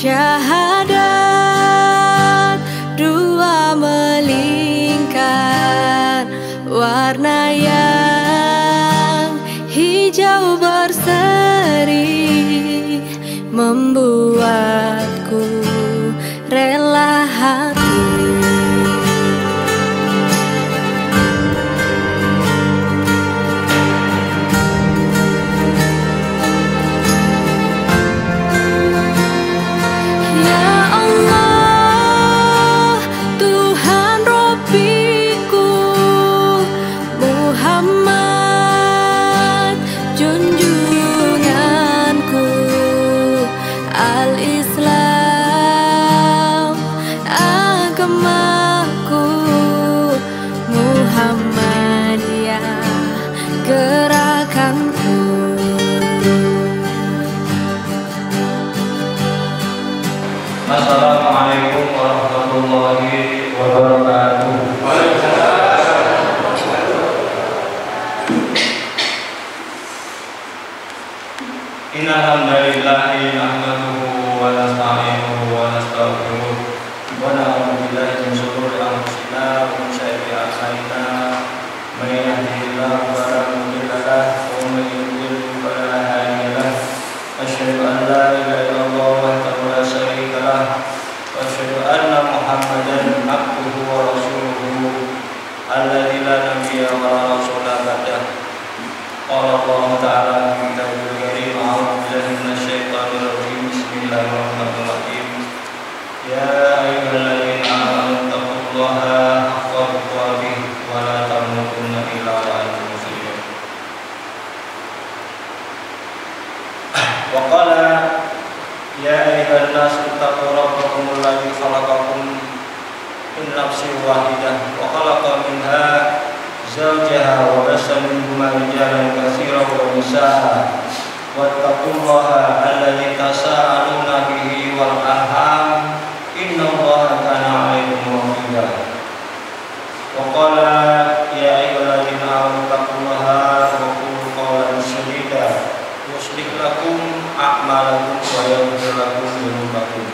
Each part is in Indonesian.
Syahadat dua melingkar, warna yang hijau berseri membuatku rela hati. Al-Islam agamaku, Muhammadiyah gerakanku. Assalamualaikum warahmatullahi wabarakatuh. Innal hamdalillahi nahmaduhu wa nasta'inuhu wa nastaghfiruh wa na'udzu billahi min shururi anfusina wa min sayyi'ati a'malina. May yahdihillahu fala mudilla lahu wa may yudlil fala hadiya lahu. Asyhadu an la ilaha illallah wahdahu la syarika lahu wa asyhadu anna Muhammadan abduhu wa rasuluhu alladzi la nabiyya wa la rasula ba'dahu. Qala Allah ta'ala fi kitabihil karim, a'udzu billahi minasyaitonir rajim. Bismillahirrahmanirrahim. Ya ayyuhalladzina amanu taqullaha haqqa tuqatih wa la tamutunna illa wa antum muslimun. Wa qala ya ayyuhan nasu taqu rabbakumul ladzi khalaqakum min nafsin wahidah wa khalaqa minha zawjaha wa bassa minhuma rijalan katsiran wa nisaa wattaqullaha alladzi tasaaluna bihi wal arham innallaha kana 'alaykum raqiba. Wa qala ya ayyuhalladzina amanu taqullaha wa qulu qawlan sadida yuslih lakum a'malakum wa yaghfir lakum dhunubakum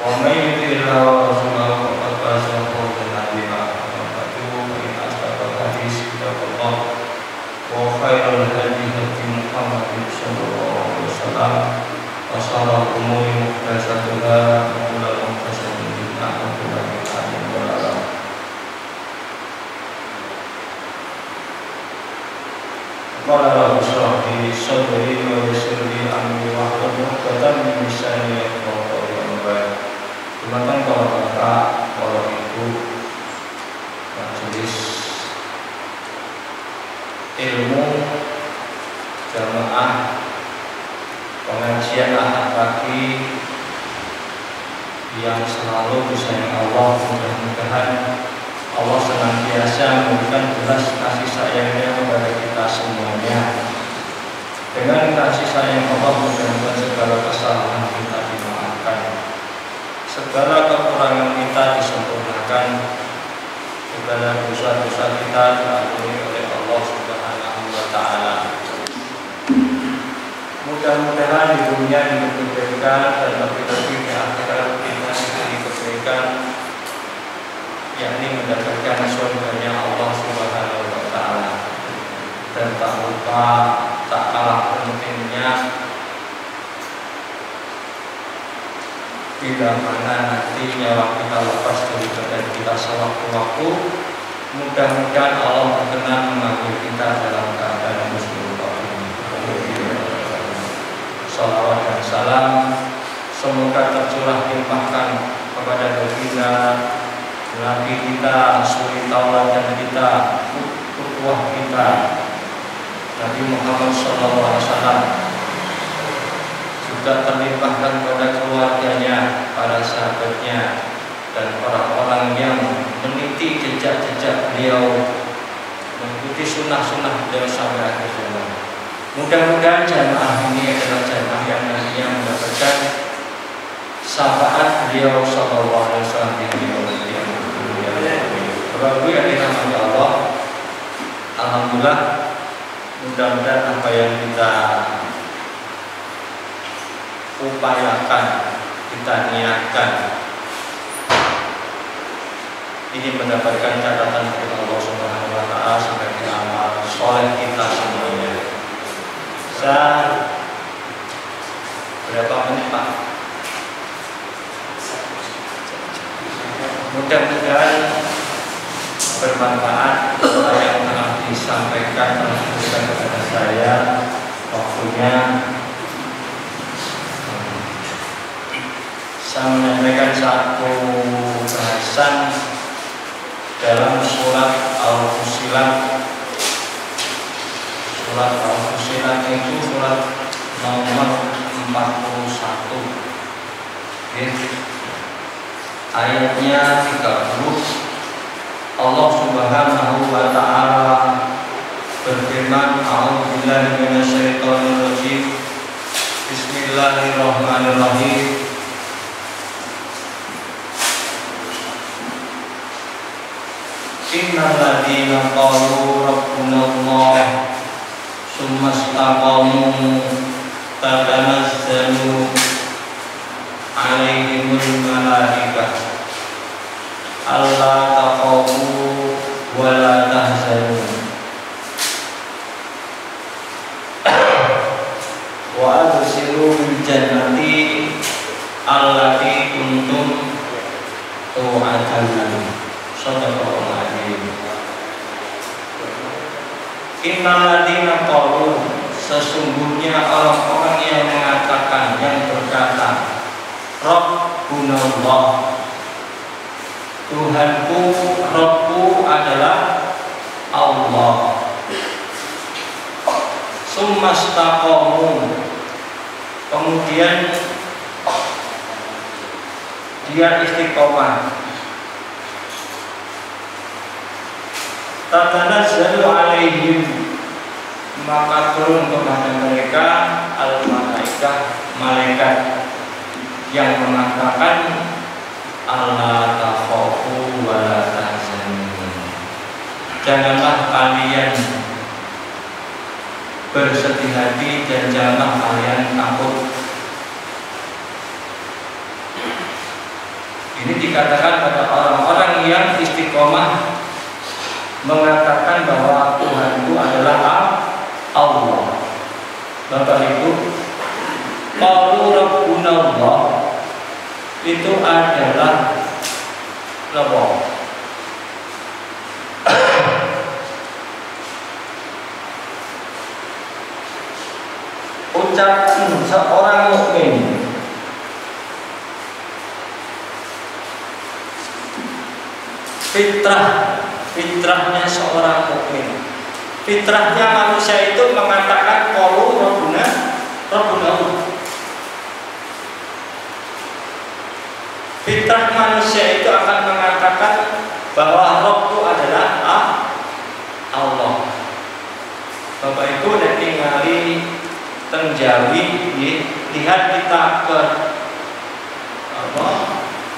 wa may yuti'illah wa rasulahu faqad faza fawzan 'azima. Wa khairul hadi hadi Muhammadin sallallahu alaihi wasallam wa sharrul umuri muhdatsatuha wa kullu muhdatsatin bid'ah wa kullu bid'atin dhalalah. Qala Rasulullah sallallahu alaihi wasallam amri wa qadam min lisani yaqulu qawlan. Teman-teman kalau kakak, kalau ibu majelis ilmu jamaah pengajian ahad pagi yang selalu disayang Allah, mudah-mudahan Allah senantiasa memberikan belas kasih sayangnya kepada kita semuanya. Dengan kasih sayang Allah, mudah-mudahan segala kesalahan kita dimaafkan, segala kekurangan kita disempurnakan, segala dosa-dosa kita diampuni oleh Allah Subhanahu wa Ta'ala. Mudah-mudahan di dunia diberi kebaikan dan lebih-lebih di akhirat kita diberi kebaikan, yakni mendapatkan surganya Allah Subhanahu wa Ta'ala. Dan tak lupa, tak kalah pentingnya, bila mana nanti nyawa kita lepas dari badan kita sewaktu-waktu, mudah-mudahan Allah berkenan memanggil kita dalam keadaan muslim. Salawat dan salam semoga tercurah limpahkan kepada baginda Nabi kita, suri tauladan kita, ukhuwah kita, Nabi Muhammad SAW, juga terlimpahkan kepada keluarganya, para sahabatnya, dan orang-orang yang meniti jejak-jejak beliau, mengikuti sunnah-sunnah beliau sampai akhir zaman. Mudah-mudahan jamaah ini adalah jamaah yang nantinya mendapatkan syafaat beliau sallallahu alaihi wasallam di dunia. Bapak Ibu yang dirahmati Allah, alhamdulillah, mudah-mudahan apa yang kita upayakan kita niatkan ingin mendapatkan catatan dari Allah Subhanahu wa Ta'ala sebagai amal soleh kita semuanya. Berapa menit Pak? Mudah-mudahan bermanfaat apa yang telah disampaikan telah diberikan kepada saya waktunya. Saya menyampaikan satu bahasan dalam surat Al-Fussilat. Surat Al-Fussilat itu surat nomor 41. Ayatnya 30. Allah Subhanahu wa Ta'ala berfirman, A'udzubillahi minasyaitonir rajim. Bismillahirrahmanirrahim. Innal ladzina qalu rabbunallah tsumma istaqamu tatanazzalu 'alaihimul malaikah alla taqafu wa la tahzanu wa abshiru bil jannati allati kuntum tu'adun. Shadaqallahu adzim. Innal ladzina qalu, sesungguhnya orang-orang yang mengatakan, yang berkata, Rabbunallah, Tuhanku, Rabbku adalah Allah. Summastaqamu, kemudian dia istiqomah. Tatanazzalu alaihim, maka turun kepada mereka al-malaikah, malaikat yang mengatakan alla takhafu wa la tahzanu, janganlah kalian bersedih hati dan janganlah kalian takut. Ini dikatakan pada orang-orang yang istiqomah mengatakan bahwa Tuhanku adalah Allah. Bapak Ibu, qalu rabbunallah itu adalah apa? Ucapan seorang mukmin. Fitrahnya seorang mukmin. Fitrahnya manusia itu mengatakan qalu rabbuna. Fitrah manusia itu akan mengatakan bahwa Rabbku adalah Allah. Bapak Ibu nek ningali teng Jawi, lihat kita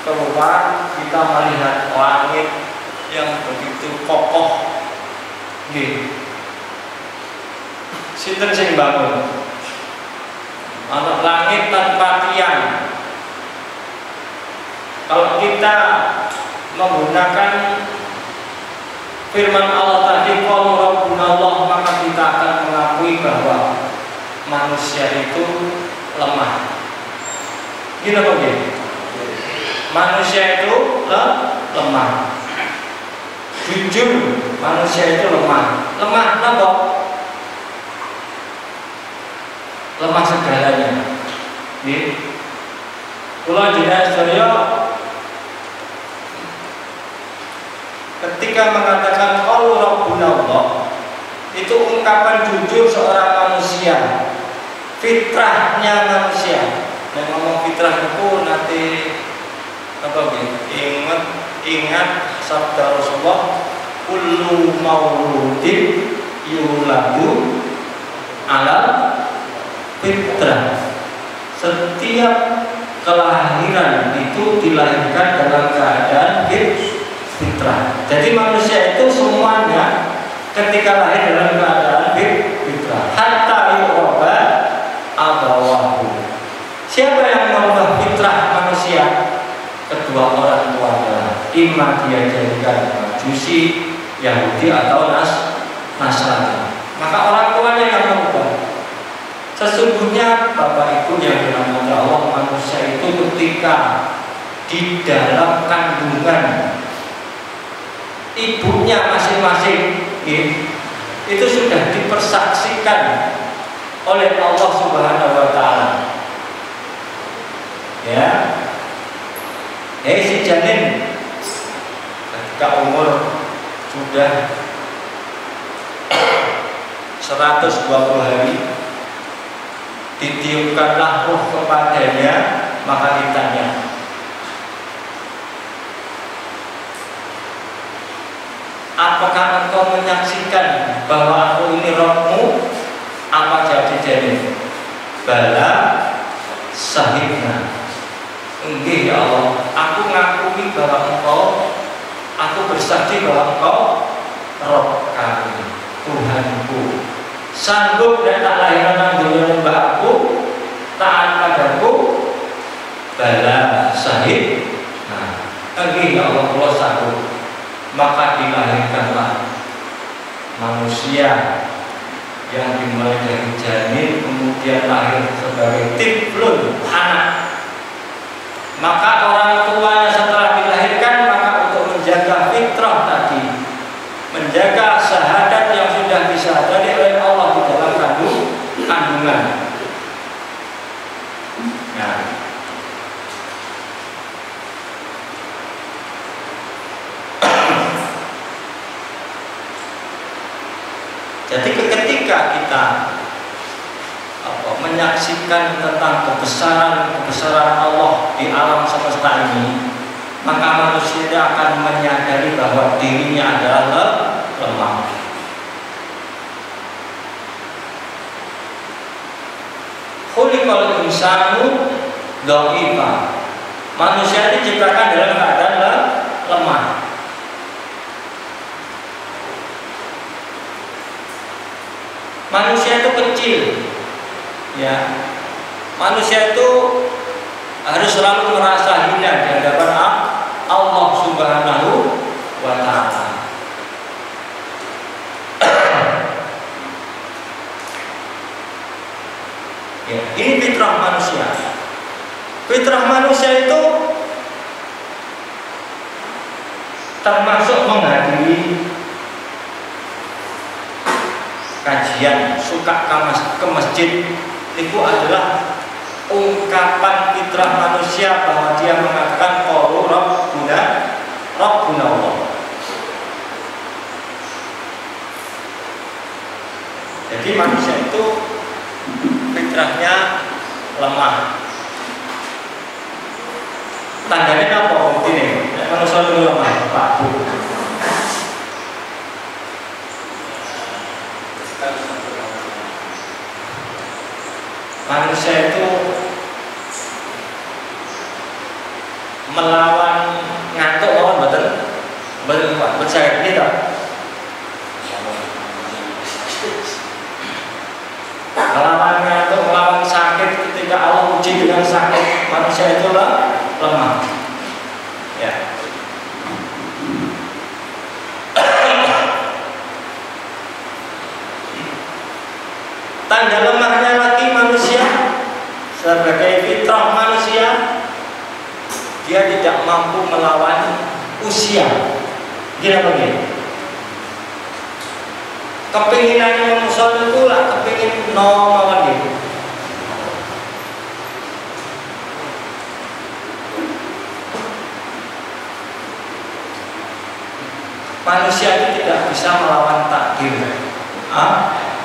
keluar, kita melihat langit yang begitu kokoh. Sinten sing bangun? Ana langit tanpa tiang. Kalau kita menggunakan firman Allah tadi qalu rabbunallah, maka kita akan mengakui bahwa manusia itu lemah. Gila bagaimana? Manusia itu lemah. Jujur, manusia itu lemah. Lemah apa? Lemah segalanya. Kula jenengan sedaya ketika mengatakan qalu rabbunallah, itu ungkapan jujur seorang manusia, fitrahnya manusia. Yang ngomong fitrah itu nanti apa ingat sabda Rasulullah, kullu mauludin yuladu ala fitrah. Setiap kelahiran itu dilahirkan dalam keadaan fitrah. Jadi manusia itu semuanya ketika lahir dalam keadaan fitrah. Hatta yu'roba abawahu. Siapa yang merubah fitrah manusia manusia, kedua orang tuanya, imam dia jadikan Majusi, Yahudi atau Nasrani. Maka orang tuanya yang mengubah. Sesungguhnya Bapak Ibu yang dirahmati Allah, manusia itu ketika di dalam kandungan ibunya masing-masing itu sudah dipersaksikan oleh Allah Subhanahu wa Ta'ala. Ya, si janin ketika umur sudah 120 hari ditiupkanlah ruh kepadanya, maka ditanya, apakah engkau menyaksikan bahwa aku ini rohmu? Apa jawab janin? Bala sahibna. Enggih ya Allah, aku ngakui bahwa engkau, aku bersaksi bahwa engkau roh kami, Tuhanku. Sanggup dan tak lahiran nang dunia mbak aku, taat padaku. Bala sahib. Nah, enggih ya Allah, kalau sanggup. Maka dilahirkanlah manusia yang dimulai dari janin, kemudian lahir sebagai tiflun, anak. Maka orang tuanya setelah dilahirkan, maka untuk menjaga fitrah tadi, menjaga syahadat yang sudah disyahadati oleh Allah di dalam kandungan. Nah, jadi ketika kita menyaksikan tentang kebesaran Allah di alam semesta ini, maka manusia akan menyadari bahwa dirinya adalah lemah. Khuliqal insanu dha'ifa. Manusia diciptakan dalam keadaan lemah. Manusia itu kecil, ya. Manusia itu harus selalu merasa hina di hadapan Allah Subhanahu wa Ta'ala. Ya, ini fitrah manusia. Fitrah manusia itu termasuk menghadiri kajian, suka ke masjid. Itu adalah ungkapan fitrah manusia bahwa dia mengatakan qaulu rabbuna Allah. Jadi manusia itu fitrahnya lemah. Tandanya apa? Ini manusia itu lemah, Pak Bu. Manusia itu melawan ngantuk, lawan bercahaya ini tak? Melawan ngantuk, melawan sakit. Ketika Allah uji dengan sakit, manusia itu lemah. Ya. Tanda lemahnya lagi manusia sebagai fitrah manusia, dia tidak mampu melawan usia. Gila begini. Kepinginannya manusia itu lah kepingin melawan dia. Manusia itu tidak bisa melawan takdir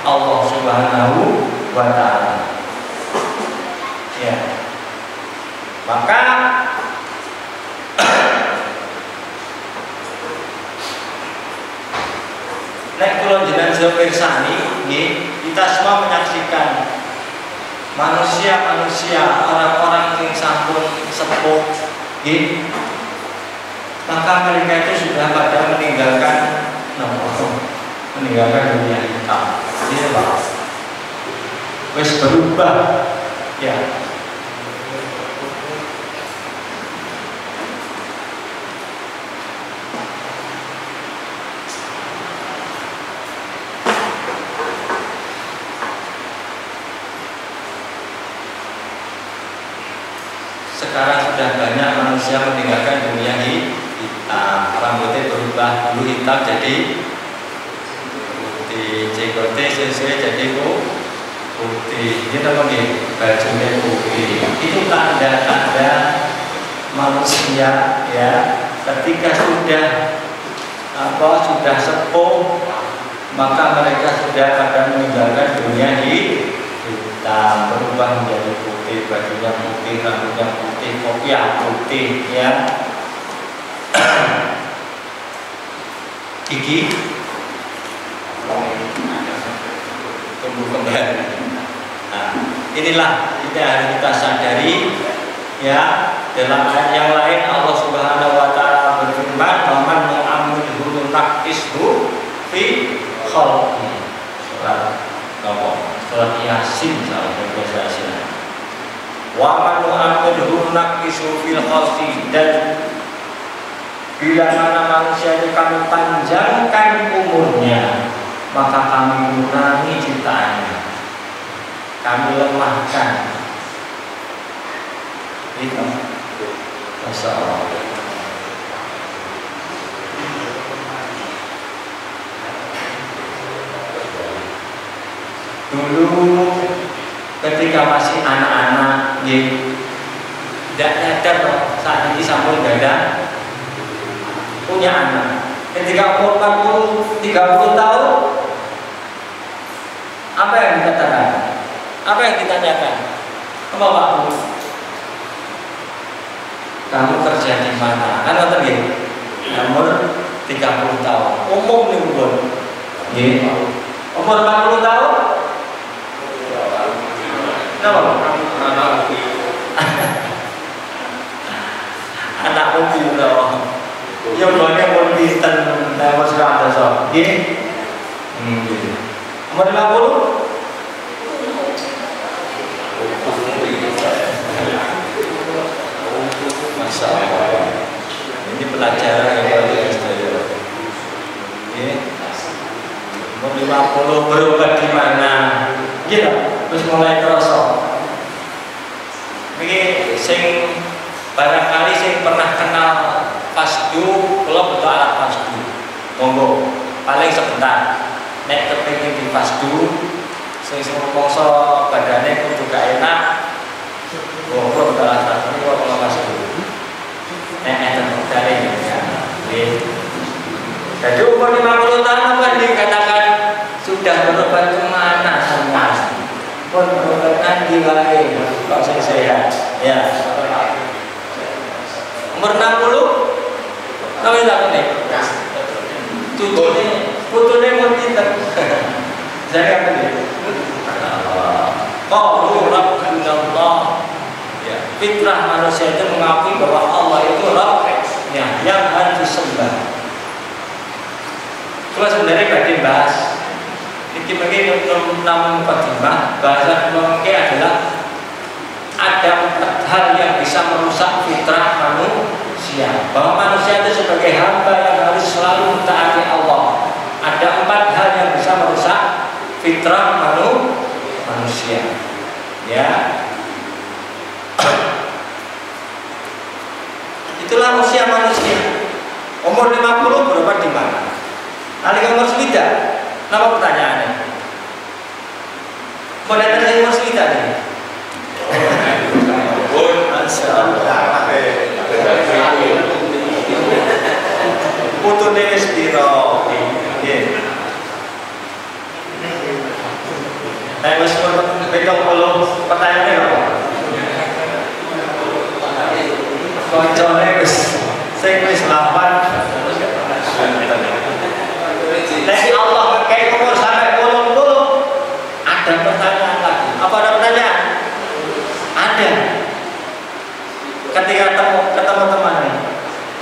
Allah Subhanahu wa Ta'ala. Ya. Maka nek kula jenengan pirsani nggih, kita semua menyaksikan manusia-manusia, orang-orang yang sampun sepuh nggih, maka mereka itu sudah pada meninggalkan dunia hitam. Ini Pak, wis berubah, ya. sekarang sudah banyak manusia meninggalkan dunia hitam. Rambutnya berubah dulu hitam jadi putih, jenggotnya sesuai jadi putih. Ini namanya bajunya putih. Itu tanda-tanda manusia ya. Ketika sudah sepuh, maka mereka sudah akan meninggalkan dunia hitam, berubah menjadi putih, bajunya putih, rambutnya putih, kopiah putih ya. Gigi tumbuh kembali. Nah, inilah ini harus kita sadari ya. Dalam ayat yang lain Allah Subhanahu wa taala berfirman, "Man nu'ammirhu naqishu fi khalqi." Surat Yasin salah bahasa Yasin. Wa man nu'ammirhu naqishu fil khalqi, dan bila mana manusia itu kami panjangkan umurnya, maka kami kurangi ciptaannya, kami lemahkan. Itu Masya Allah. Dulu ketika masih anak-anak tidak nyadar saat ini sampai dada punya anak. Ketika umur 30 tahun, apa yang dikatakan? Apa yang ditanyakan? Apa Pak? Kamu kerja di mana? Kan ngerti nggih? Umur 30 tahun. Umum nih umur. Nggih. Umur 40 tahun? Napa? Anak mobil loh. Yang banyak pun pinten lewat sekali so. Nggih. Umur 50? Masya Allah. Ini pelajaran yang luar biasa. Umur 50 berubah di mana? Gitu. Terus mulai terasa. Ini sing barangkali sing pernah kenal fasdu, kalau betul alat fasdu. Monggo, paling sebentar. Nek kepingin di fasdu, sing mongso badannya kudu gak enak. Oh, kalau betul alat fasdu, kalau fasdu. Dari jadi umur 50 tahun kan dikatakan sudah berobat kemana semua pun berobat nanti lagi kalau saya sehat ya. Umur 60 namanya tak nih putune mau tindak jadi apa nih Allah ya. Fitrah manusia itu mengakui bahwa Allah itu Rabb yang harus disembah. Cuma sebenarnya bagi bahas ini bagi namun mukadimah bahasa mungkin adalah ada 4 hal yang bisa merusak fitrah manusia. Bahwa manusia itu sebagai hamba yang harus selalu mentaati Allah. Ada 4 hal yang bisa merusak fitrah manusia. Ya. Itulah usia manusia. Umur 50 berobat di mana? Nalika umur 9. Nama pertanyaannya? Mau datang dari umur 9 nih? Masya Allah. Putune spiro. Nah, wis petong puluh pertanyaannya apa? Koncone wis sing wis 8. Tapi Allah kayak umur sampai 80 ada pertanyaan lagi. Apa ada pertanyaan? Ada. Ketika ketemu temannya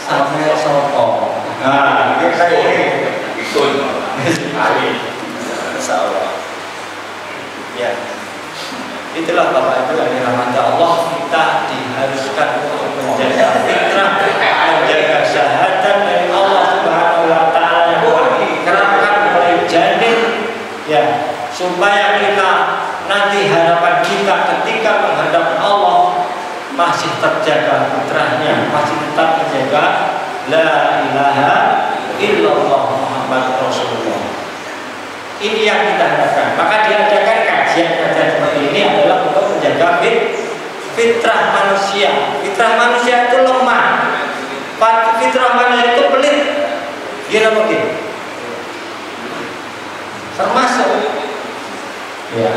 sampai sopo. Nah, kita ini ikut. Insyaallah. Ya. Itulah Bapak Ibu yang dirahmati Allah, kita diharuskan untuk menjaga fitrah, menjaga syahadat dari Allah Subhanahu wa taala yang dikerahkan oleh janin ya, supaya kita nanti harapan kita ketika menghadap Allah masih terjaga menjaga fitrahnya, masih tetap menjaga la ilaha illallah Muhammad Rasulullah. Ini yang kita harapkan. Maka diadakan kajian-kajian seperti ini adalah untuk menjaga fitrah manusia. Fitrah manusia itu lemah. Fitrah manusia itu pelit. Gila mungkin. Termasuk ya,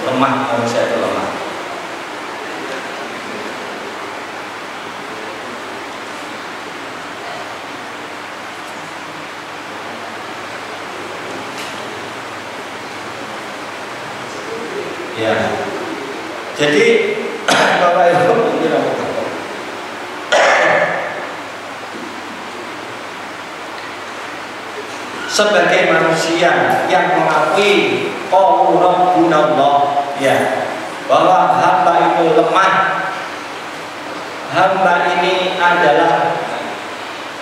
lemah, manusia itu lemah. Ya. Jadi Bapak Ibu sebagai manusia yang mengakui Rabbunallah, ya, bahwa hamba itu lemah, hamba ini adalah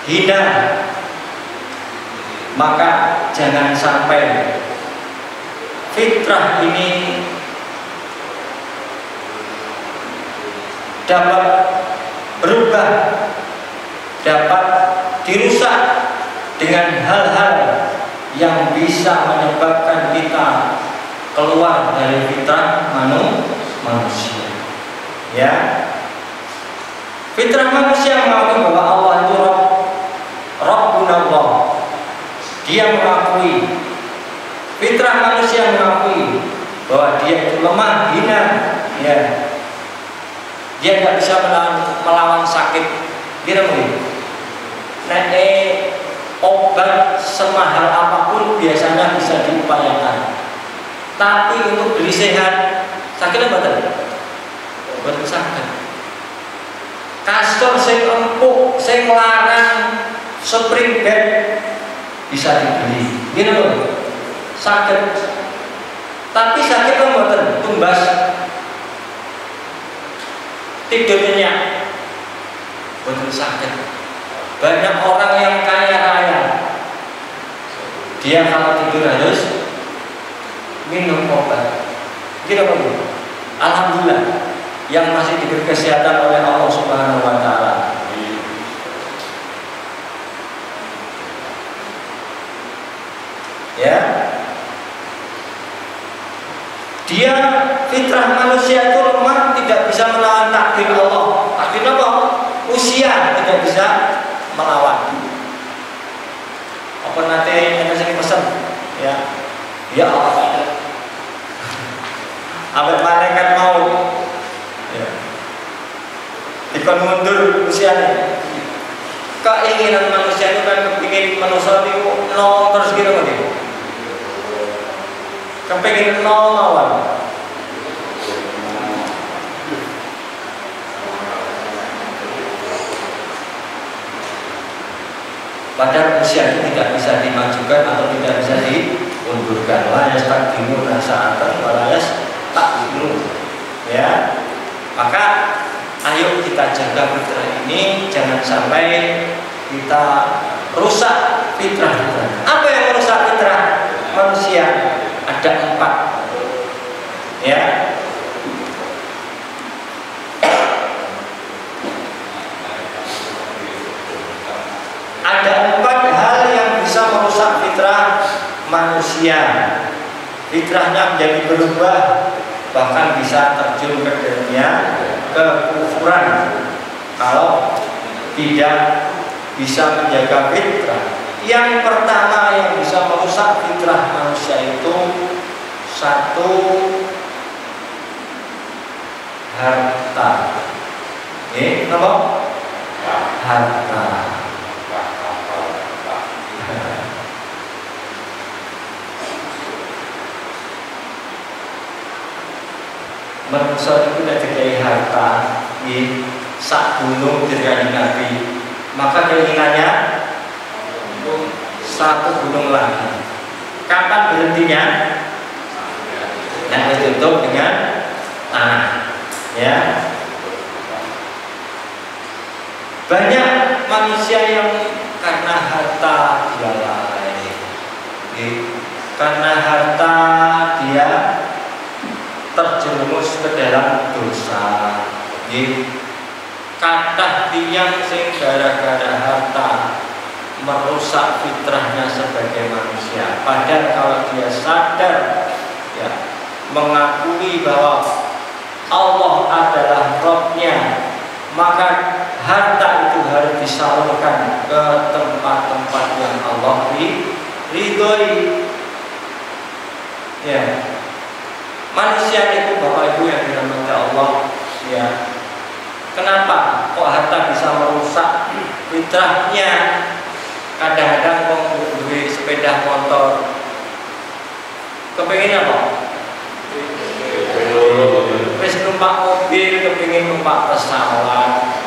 hina, maka jangan sampai fitrah ini dapat berubah, dapat dirusak dengan hal-hal yang bisa menyebabkan kita keluar dari fitrah manusia. Ya, fitrah manusia mengakui bahwa Allah itu Rabbunallah. Dia mengakui, fitrah manusia mengakui bahwa dia itu lemah, hina, ya. Dia tidak bisa melawan sakit. Dia mungkin obat semahal apapun biasanya bisa diupayakan. Tapi untuk beli sehat, sakit apa tadi? Obat sakit. Kasur sing empuk, sing larang, spring bed bisa dibeli. Gini loh, sakit. Tapi sakit kan buatan tumbas. Tidur nyenyak, betul sakit. Banyak orang yang kaya raya, dia kalau tidur harus minum obat. Gitu apa bu? Alhamdulillah, yang masih diberi kesehatan oleh Allah Subhanahu Wa Taala. Ya, dia fitrah manusia itu lemah, tidak bisa melawan takdir Allah. Takdir apa? Usia tidak bisa melawan. Apa nanti yang saya pesan? Ya, ya Allah. Abad malaikat mau, ya, dikon mundur usianya. Keinginan manusia itu kan kepingin manusia itu nol terus gitu kan? Kepingin nol lawan. Padahal usia itu tidak bisa dimajukan atau tidak bisa diundurkan. La yastaqdimu sa'atan wa la yastaqdimu. Ya. Maka ayo kita jaga fitrah ini, jangan sampai kita rusak fitrah. Apa yang merusak fitrah manusia? Ada 4. Ya. Ada 4 hal yang bisa merusak fitrah manusia. Fitrahnya menjadi berubah, bahkan bisa terjun ke dunia kekufuran kalau tidak bisa menjaga fitrah. Yang pertama yang bisa merusak fitrah manusia itu 1, harta. Apa? Harta. Manusia itu tidak dikai harta, sak gunung dari Nabi, maka keinginannya 1 gunung lagi. Kapan berhentinya? Yang ditutup dengan tanah. Ya. Banyak manusia yang karena harta dia lalai, karena harta dia terjerumus ke dalam dosa. kathah tiyang sing gara-gara harta merusak fitrahnya sebagai manusia. Padahal kalau dia sadar, ya, mengakui bahwa Allah adalah Rabb-nya, maka harta itu harus disalurkan ke tempat-tempat yang Allah ridhoi. Ya, manusia itu Bapak Ibu yang dirahmati Allah, ya. Kenapa kok harta bisa merusak fitrahnya? Kadang-kadang mau beli sepeda motor, kepengen apa? Wis numpak mobil, kepingin numpak pesawat.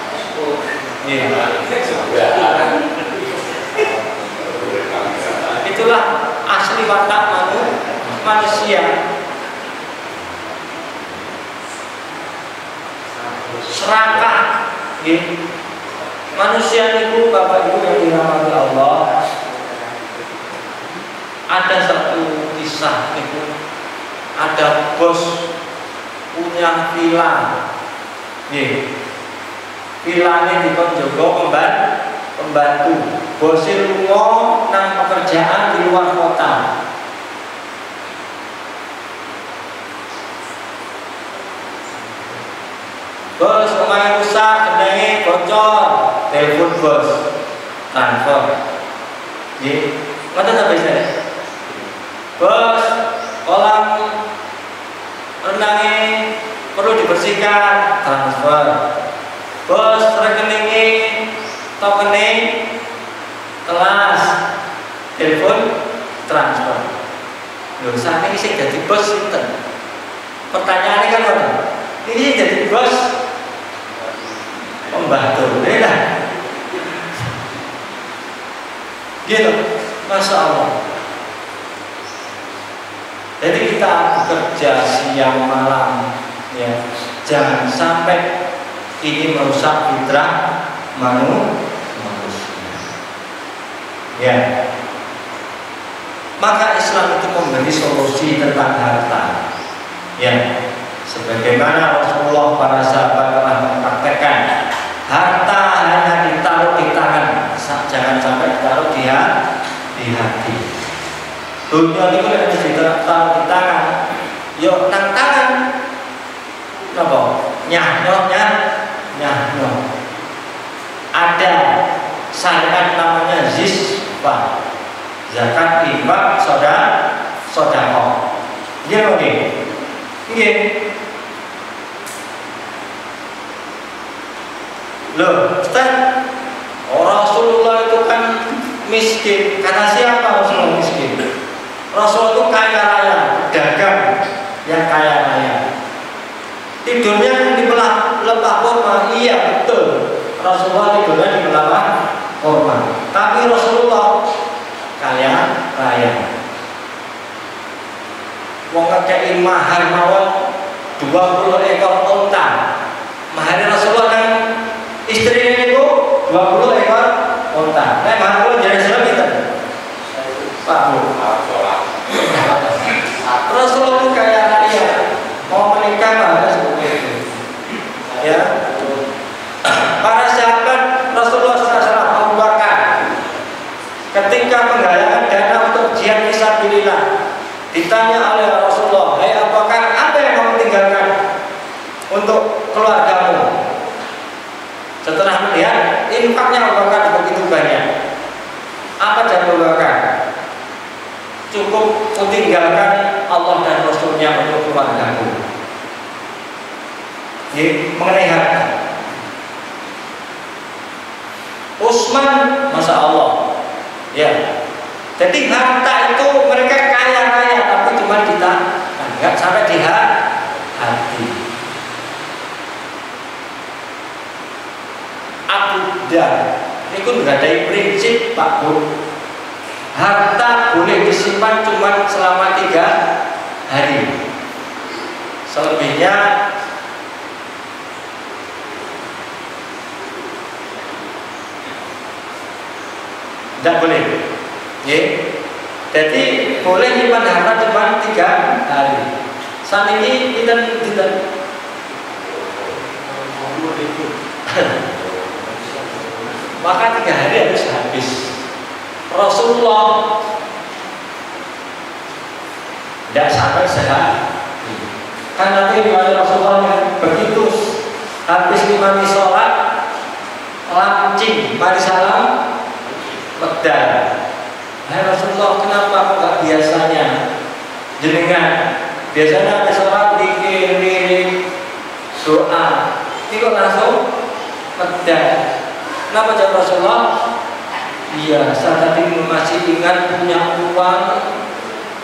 Itulah asli watak manusia. Serakah, manusia itu Bapak Ibu yang dirahmati Allah. Ada satu kisah itu, ada bos punya villa, villanya di Konjogo pembantu. Bosnya lunga nang pekerjaan di luar kota. Bos, omahe rusak, gendenge bocor, telepon bos, transfer. Ngoten apa isine? Bos, kolam renangnya perlu dibersihkan, transfer. Bos, rekeningnya tokennya kelas, telepon, transfer. Loh, saat ini saya jadi bos sinten? Pertanyaannya kan apa? Ini jadi bos pembantu, ya. Gitu, Masya Allah. Jadi kita bekerja siang malam, ya, jangan sampai ini merusak fitrah manusia. Ya. Maka Islam itu memberi solusi tentang harta. Ya. Sebagaimana Rasulullah, para sahabat telah mempraktekkan, harta hanya ditaruh di tangan, jangan sampai ditaruh di hati. Dunia itu harus ditaruh di tangan. Yuk nang tangan, apa? Nyah. Ada syariat namanya zisfa, zakat, infak, sedekah. Iya, oke. Iya. Loh, Ustaz, Rasulullah itu kan miskin. Karena siapa Rasulullah miskin? Rasul itu kaya raya, dagang yang kaya raya. Tidurnya di lepah kurma, iya betul. Rasulullah tidurnya di lepah kurma. Tapi Rasulullah kaya raya. Wong ngekei mahar mawon 20 ekor unta. Mahar Rasulullah kan istrinya itu 20 ekor unta. Nek mahar kula jadi sira pinten? Pak Bu. Rasulullah kaya raya. Mau menikah mahar seperti itu. Ya. Para sahabat Rasulullah SAW, Abu Bakar, ketika penggalangan dana untuk jihad fisabilillah, ditanya oleh Rasulullah, "Hai Abu Bakar, apa yang kamu tinggalkan untuk keluargamu?" Setelah melihat infaknya Abu Bakar begitu banyak, apa jawab Abu Bakar? Cukup kutinggalkan Allah dan Rasulnya untuk keluargaku. Mengenai harta, Utsman, Masya Allah, ya. Jadi harta itu mereka kaya raya, tapi cuma kita nggak sampai di hati. Abu Dar, ini pun nggak ada prinsip Pak Bu. Harta boleh disimpan cuma selama 3 hari. Selebihnya tidak boleh. Ya. Jadi boleh nyimpan harta cuma 3 hari. Saat ini kita Maka 3 hari harus habis. Rasulullah tidak sampai sehari. Kan nanti riwayat Rasulullah yang begitu habis imami sholat lancing, mari salam, medal. Hai Rasulullah, kenapa kok gak biasanya jenengan? Biasanya habis sholat dikir doa, ini kok langsung medal. Kenapa jawab Rasulullah? Iya, saya tadi masih ingat punya uang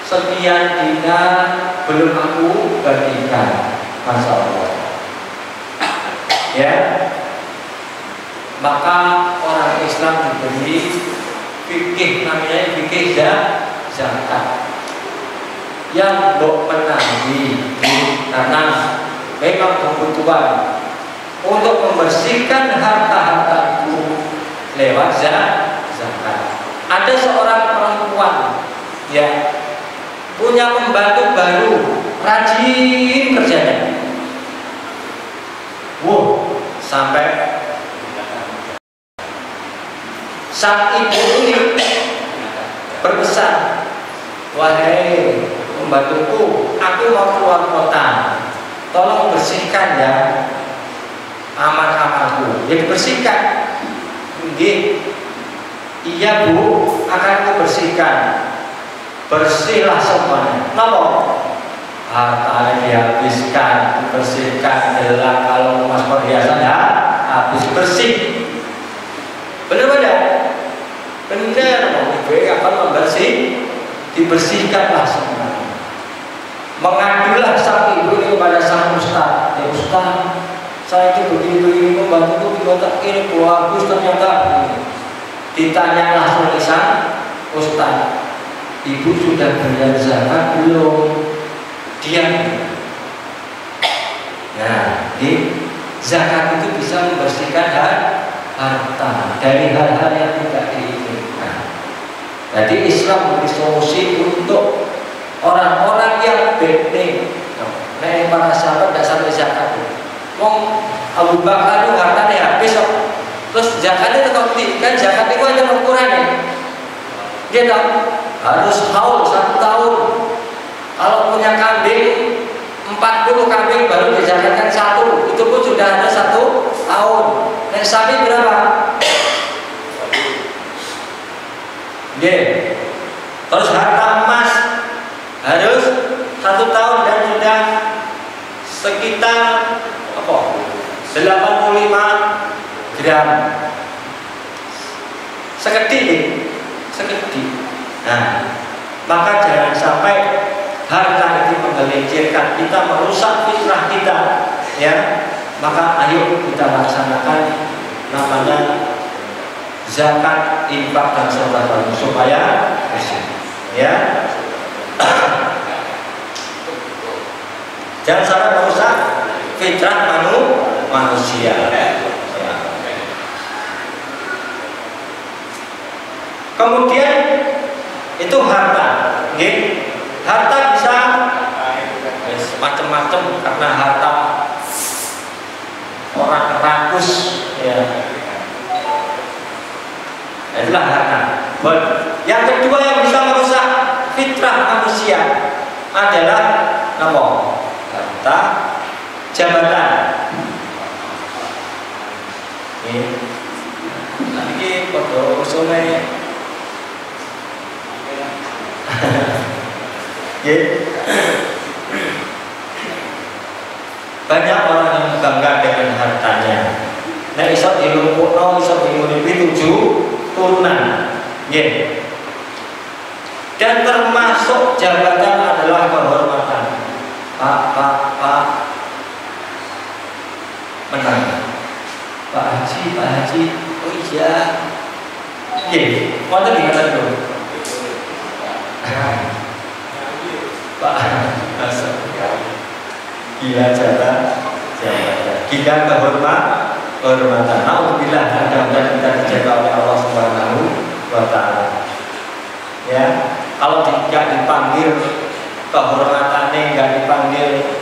sekian dinar belum aku bagikan. Masya Allah. Ya, maka orang Islam diberi fikih, namanya fikih zakat, yang menanggi karena memang kebutuhan untuk membersihkan harta-harta itu lewat zakat. Ada seorang perempuan ya punya pembantu baru, rajin kerjanya. Sampai sang ibu ini berpesan, wahai pembantuku, aku mau keluar kota, tolong bersihkan ya aman-amanku. Ya dibersihkan. Iya bu, akan aku bersihkan. Bersihlah semuanya. Kenapa? Harta dihabiskan, dibersihkan. Jelas kalau emas perhiasan ya habis bersih. Benar-benar? Benar. Ibu akan membersih, dibersihkanlah semuanya. Mengadulah sang ibu ini kepada sang ustaz. Ya ustaz, saya itu begini-begini membantu tak ini bagus ternyata. Ditanya langsung ke sang ustaz, ibu sudah bayar zakat belum? Dia, nah, zakat itu bisa membersihkan harta dari hal-hal yang tidak diinginkan. Jadi Islam memberi solusi untuk orang-orang yang bening. Nah, para sahabat tidak sampai zakat. Wong Abu Bakar itu hartanya habis, terus zakatnya tetap kan zakat itu ada ukurannya. Dia tahu harus haul 1 tahun. Kalau punya kambing 40 kambing baru dizakatkan 1, itu pun sudah ada 1 tahun. Dan sapi berapa? Terus harta emas harus 1 tahun dan sudah sekitar 85 gram. Sekedip. Nah, maka jangan sampai harta itu menggelincirkan kita, merusak fitrah kita, ya. Maka ayo kita laksanakan namanya zakat, infak dan sedekah supaya bersih, ya. Jangan sampai merusak fitrah manusia. Ya. Kemudian itu harta, harta bisa macam-macam karena harta orang rakus, ya. Itulah harta. Yang kedua yang bisa merusak fitrah manusia adalah apa? Harta jabatan. Ini pada usulnya. Banyak orang yang bangga dengan hartanya. Nah, iso dilumpuhno, iso nguripi 7 turunan. Dan termasuk jabatan adalah kehormatan. Pak menang. Pak Haji. Oh iya. Mana dikatakan dulu? Pak, gila jabatan, gila kehormatan. Alhamdulillah, mudah-mudahan kita dijaga oleh Allah Subhanahu wa Ta'ala. Ya, kalau tidak dipanggil kehormatannya, nggak dipanggil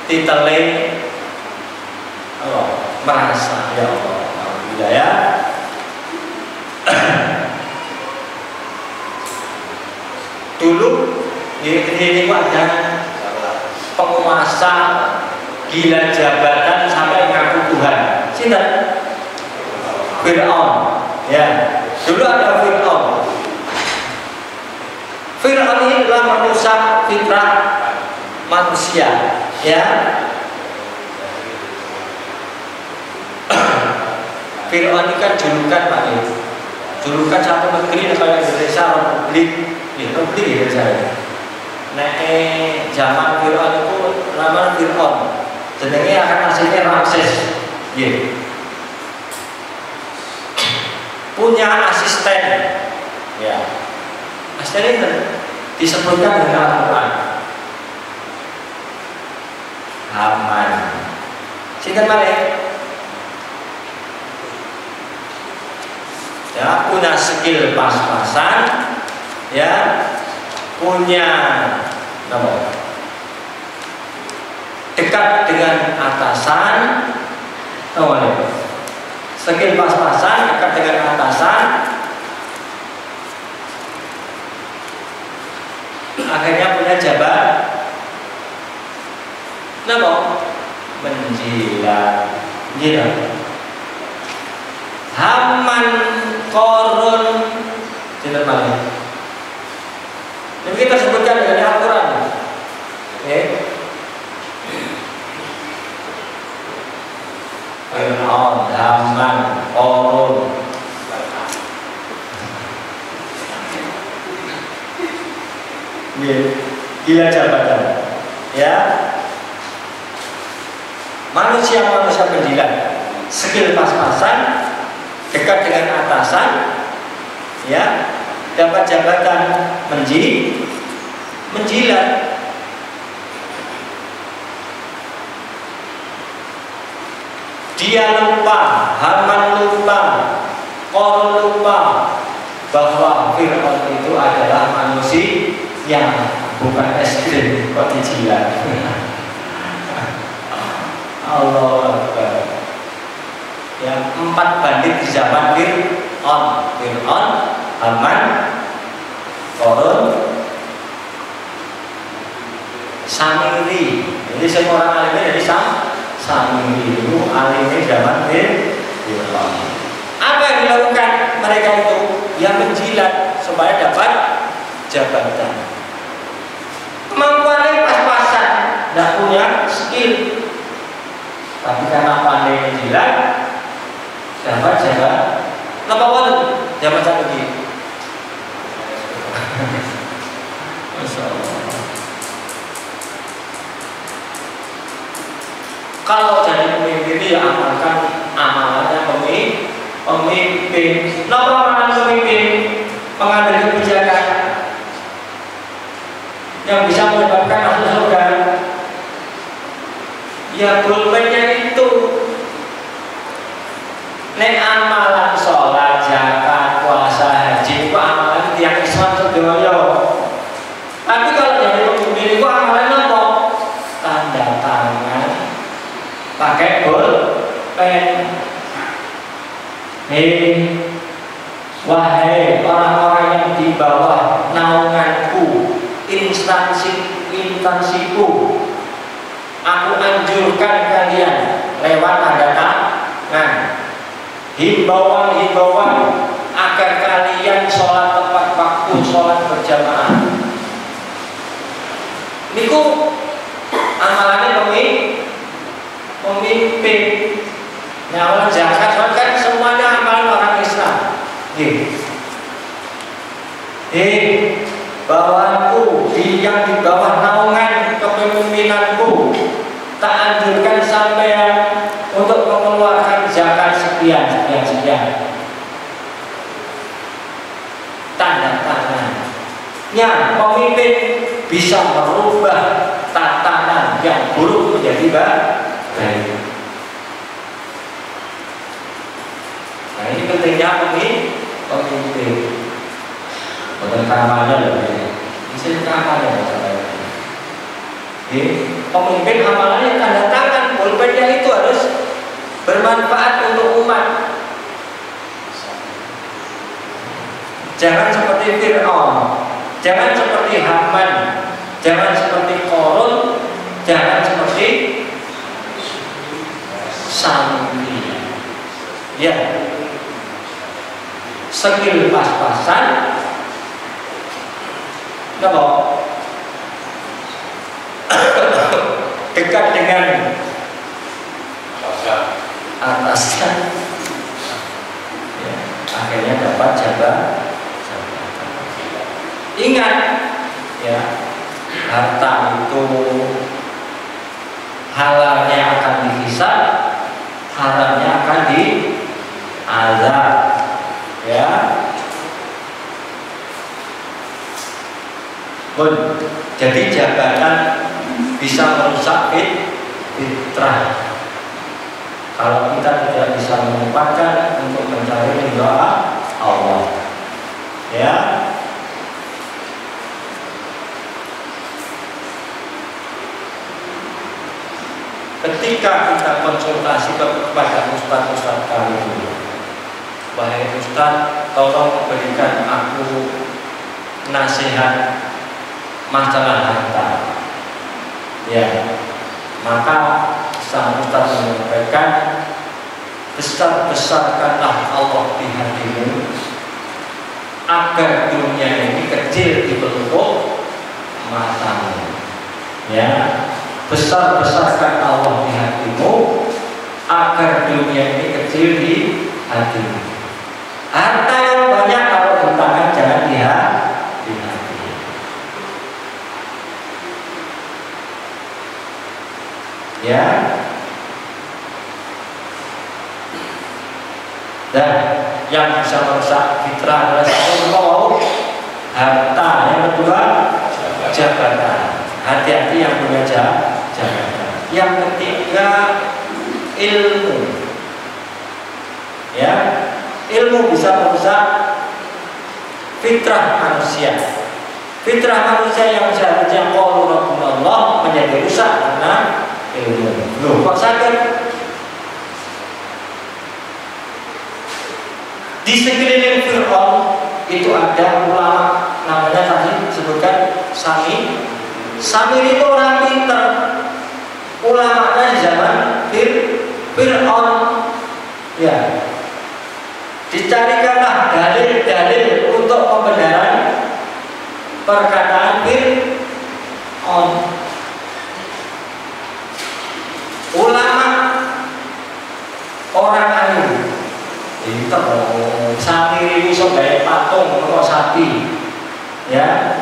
titelnya, Allah merasa ya Allah. ya. Dulu ini ada penguasa gila jabatan sampai ngaku Tuhan. Sinten? Fir'aun. Ya. Dulu ada Fir'aun. Fir'aun ini adalah merusak fitrah manusia, ya. Fir'aun ini kan julukan Pak ya. Julukan satu negeri kayak Indonesia Republik, Republik ya saya. Nek zaman Fir'aun itu nama Fir'aun. Jenenge akan aslinya Ramses. Ya. Punya asisten, ya. Asisten itu disebutkan dengan Al-Quran. Haman. Sinten malih? Ya, punya skill pas-pasan, ya, punya apa? Dekat dengan atasan, awalnya. Skill pas-pasan, dekat dengan atasan, akhirnya punya jabatan. Kenapa? Menjilat. Jilat. Haman, Korun, jilat mana? Jadi kita sebutkan dengan Al-Quran. Fir'aun, Haman, Korun. Gila jabatan, ya. Manusia penjilat, skill pas-pasan, dekat dengan atasan, ya, dapat jabatan menjilat. Dia lupa, Haman lupa, Korun lupa bahwa Fir'aun itu adalah manusia yang bukan es krim kok dijilat. Allah Akbar. Yang 4 bandit di zaman Fir'aun, Haman, Korun, Samiri. Jadi semua orang alimnya dari Samiri itu alimnya zaman Fir'aun. Apa yang dilakukan mereka itu? Yang menjilat supaya dapat jabatan. Kemampuannya pas-pasan, tidak punya skill. Tapi karena pandai menjilat, dapat jabatan. Kenapa waktu jabatan begini? Masya Allah. Kalau jadi pemimpin ya amalkan amalannya pemimpin. Kenapa amalan pemimpin? Mengambil kebijakan yang bisa menyebabkan masuk surga. Ya pulpennya itu. Nek amalan sholat, zakat, puasa, haji, itu amalan yang Islam sedoyo. Tapi kalau jadi pemimpin itu amalan apa? Tanda tangan, pakai pulpen. Wahai orang-orang yang di bawah naunganku, instansiku, aku anjurkan kalian lewat tanda tangan, himbauan agar kalian sholat tepat waktu, sholat berjamaah. Niku amalannya pemimpin. Nah, zakat kan semuanya amalan orang Islam. Bawahanku yang di bawah naungan kepemimpinanku, tak anjurkan sampean untuk mengeluarkan zakat sekian. Tanda tangannya pemimpin bisa merubah tatanan yang buruk menjadi baik. Nah, ini pentingnya pemimpin. Bukan kampanye loh ini. Ini kampanye loh. Pemimpin amalannya tanda tangan, pulpennya itu harus bermanfaat untuk umat. jangan seperti Fir'aun, jangan seperti Haman, jangan seperti Korun, jangan seperti Samiri. Ya, skill pas-pasan, kenapa? Dekat dengan atasnya, ya, akhirnya dapat jabatan. Ingat, ya, harta itu halalnya akan dihisab, haramnya akan diazab, ya. Jadi jabatan bisa merusak fitrah. Kalau kita tidak bisa menyempatkan untuk mencari ridha Allah, ya. Ketika kita konsultasi kepada ustaz-ustaz kami, wahai ustaz, tolong berikan aku nasihat masalah harta, ya, maka sang ustaz menyampaikan, besar-besarkanlah Allah di hatimu agar dunia ini kecil di pelupuk matamu, ya. Besar-besarkan Allah di hatimu agar dunia ini kecil di hatimu. Harta yang banyak kalau di tangan jangan di hati. Ya. Dan yang bisa merusak fitrah adalah satu, harta. Yang kedua, jabatan. Hati-hati yang punya jabatan. Yang ketiga, ilmu. Ya, ilmu bisa merusak fitrah manusia. Fitrah manusia yang seharusnya qaulu rabbunallah menjadi rusak karena ilmu. Loh, kok sakit? Di sekeliling Fir'aun itu ada ulama, namanya tadi disebutkan Samiri itu orang pintar, ulamanya di zaman Fir'aun, ya. Dicarikanlah dalil-dalil untuk pembenaran perkataan Fir'aun. Ulama orang alim, pintar. Samiri itu sebagai patung atau sapi, ya.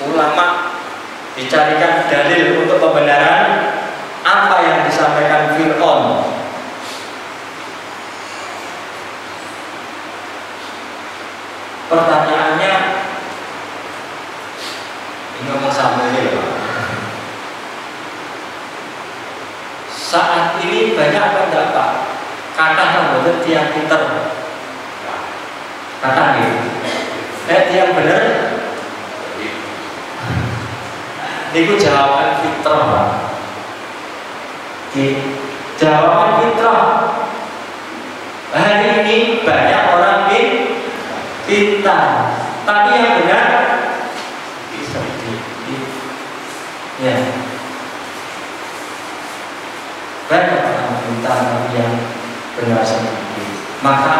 Ulama dicarikan dalil untuk pembenaran apa yang disampaikan Fir'aun. Pertanyaannya, ini ngomong sama ini loh. Saat ini banyak pendapat kata menurut yang pinter, kata yang benar. Itu jawaban fitrah. Jawaban fitrah. Hari ini banyak orang pintar. Tapi yang benar sedikit. Ya. Banyak orang pintar tapi yang benar sedikit. Maka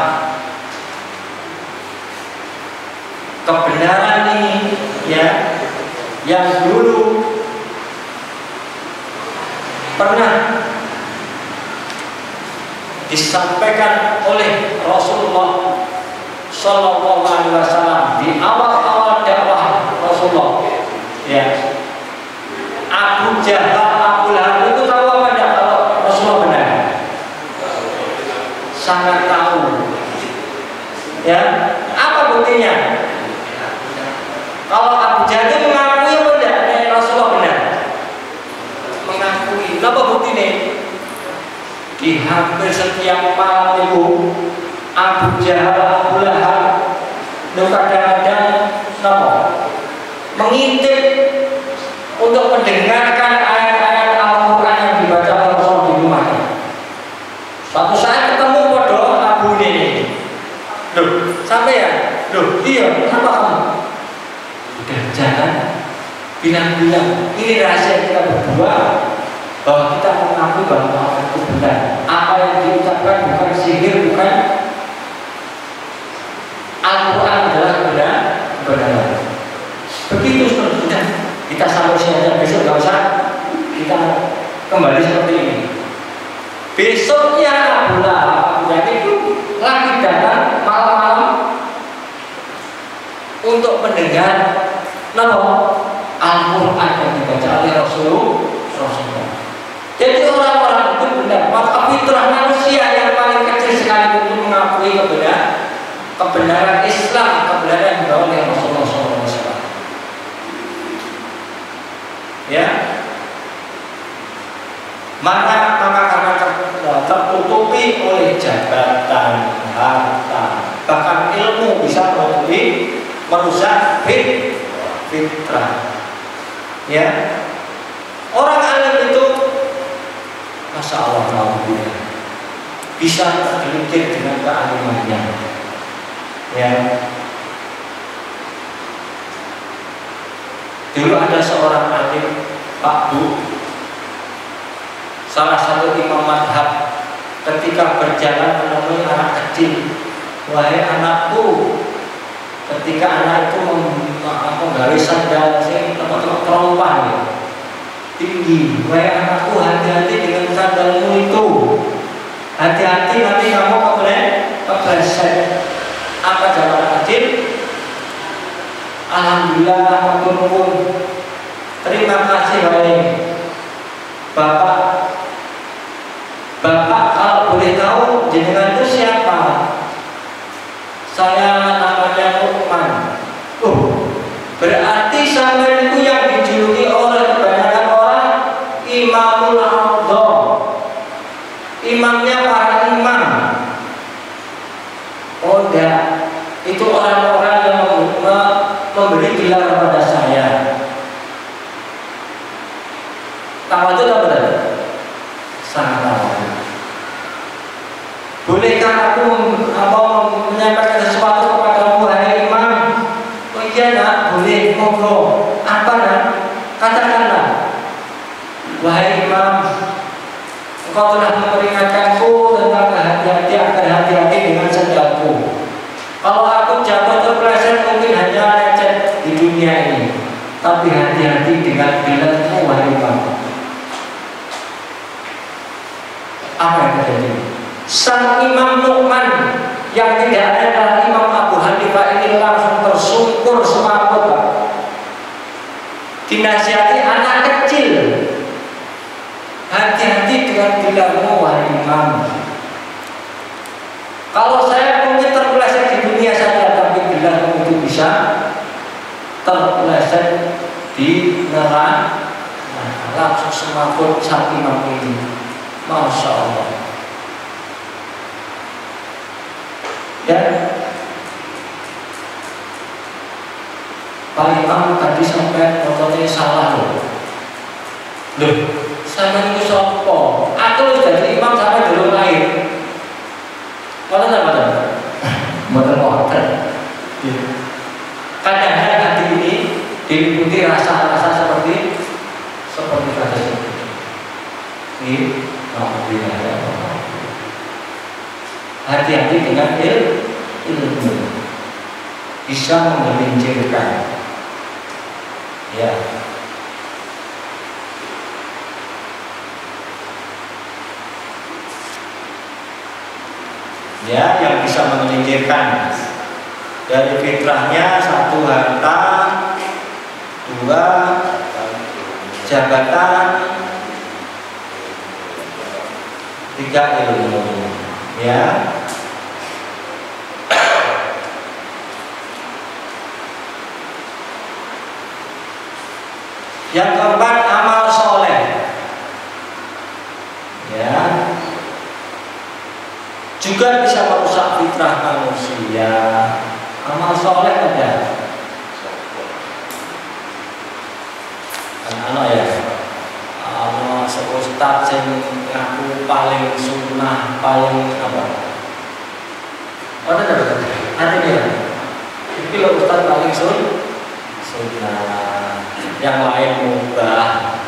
kebenaran ini, ya, yang dulu pernah disampaikan oleh Rasulullah Sallallahu Alaihi Wasallam di awal-awal dakwah Rasulullah, ya. Abu Jahal, Abu Lahab itu tahu apa tidak kalau Rasulullah benar? Sangat tahu, ya. Apa buktinya? Kalau Abu Jahal itu mengakui apa tidak Rasulullah benar? Mengakui. Apa buktinya? Di hampir setiap malam itu Abu Jahal, Abu Lahab itu kadang-kadang mengintip untuk mendengarkan ayat-ayat Al-Quran yang dibaca Rasul di rumahnya. kedua, bahwa kita mengakui bahwa itu benar. Apa yang diucapkan bukan sihir, bukan Al-Quran adalah kebenaran. Begitu seterusnya. Kita sampai sini besok nggak usah kita kembali seperti ini. Besoknya Abu Lahab itu lagi datang malam-malam untuk mendengar Al-Quran yang dibaca oleh Rasulullah. Jadi orang-orang itu benar, maka fitrah manusia yang paling kecil sekali untuk mengakui kebenaran Islam, kebenaran yang dibawa oleh Rasulullah SAW. Ya, maka karena tertutupi oleh jabatan, harta, bahkan ilmu bisa merusak fitrah. Ya, orang alim itu, masya Allah, bisa tergelincir dengan kealimannya. Ya, dulu ada seorang alim, Pak Bu, salah satu imam madhab, ketika berjalan menemui anak kecil, wahai anakku, ketika anak itu menggaris sandal tempat-tempat terompah tinggi, wahai anakku, hati-hati dengan sandalmu itu, hati-hati nanti kamu kepleset. Apa jawab anak kecil? Alhamdulillah, maturnuwun, terima kasih wahai Bapak. Bapak, kalau boleh tahu jenengan itu siapa? Saya namanya Luqman. Berarti sampai itu yang dijuluki oleh kebanyakan orang Imamul A'dham, imamnya para imam. Oh enggak, itu orang-orang yang memberi gelar kepada saya. Tahu itu tak benar? Sangat tahu. Bolehkah aku menyampaikan sesuatu kepadamu, wahai imam? Oh iya nak, boleh, monggo. Apa nak? Katakanlah, wahai imam, engkau telah memperingatkanku tentang hati-hati agar hati-hati dengan sandalku. Kalau aku jatuh terpeleset mungkin hanya lecet di dunia ini, tapi hati-hati dengan gelarmu, wahai imam. Apa yang terjadi? Sang Imam Luqman yang tidak ada Imam Abu Hanifah ini langsung tersungkur semaput, Pak. Dinasihati anak kecil, hati-hati dengan gelarmu, wahai imam. Kalau saya mungkin terpeleset di dunia saja, tapi gelarmu itu bisa terpeleset di neraka. Langsung semaput sang imam ini. Masya Allah. Ya, Pak Imam tadi sampai fotonya salah loh. Sama itu sopo. Aku jadi imam sampai dulu lahir. Mana nama? Motor. Kadang-kadang hati ini diliputi rasa-rasa seperti rasa ini. Hati-hati dengan ilmu, bisa menggelincirkan. Ya. Ya, yang bisa menggelincirkan dari fitrahnya, satu harta, dua jabatan, tiga ilmu. Ya, yang keempat, amal soleh. Ya, juga bisa merusak fitrah manusia. Amal soleh ada. Anak ya, ustaz yang aku paling sunnah, paling apa? Artinya, itu loh ustaz paling sunnah, yang lain mubah.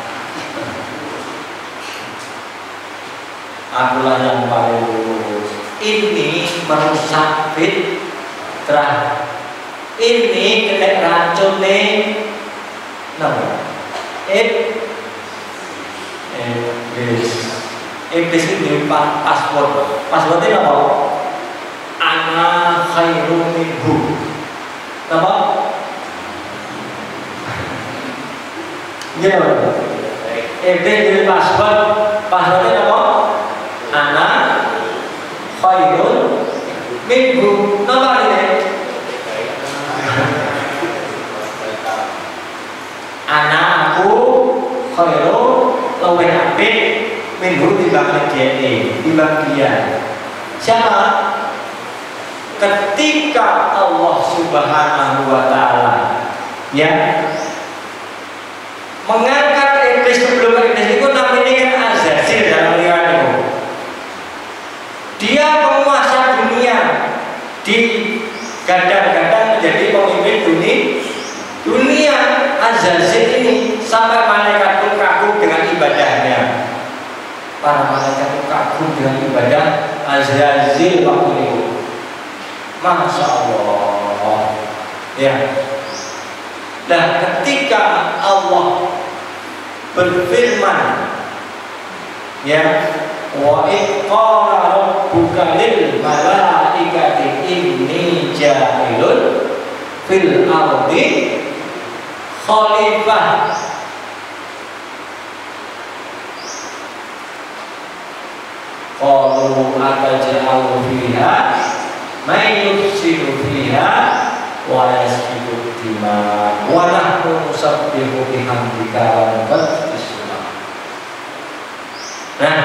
akulah yang paling lurus. Ini merusak fitrah. Ini kena racun nih. Nama iblis ini passwordnya apa? Ana khairum minhu. Apa? Gimana? Iblis ini passwordnya apa? Ana khairum minhu. Nama ini? Ana aku khairum luwih apik minhu timbang dia. Siapa? Ketika Allah Subhanahu wa Ta'ala ya mengangkat iblis, sebelum iblis itu namanya kan Azazil dalam riwayat itu. Dia penguasa dunia, digadang-gadang menjadi pemimpin dunia. Azazil ini sampai malaikat pun kagum dengan ibadahnya. Para malaikat pun kagum dengan ibadah Azazil waktu itu. Masya Allah ya. Dan ketika Allah berfirman ya, wa iqala rabbuka lil malaikati inni ja'ilun fil ardi khalifah. Qalu ataj'alu fiha may yufsidu fiha wa yasfiku dima wa nahnu nusabbihu bihamdika wa nuqaddis lak. Nah,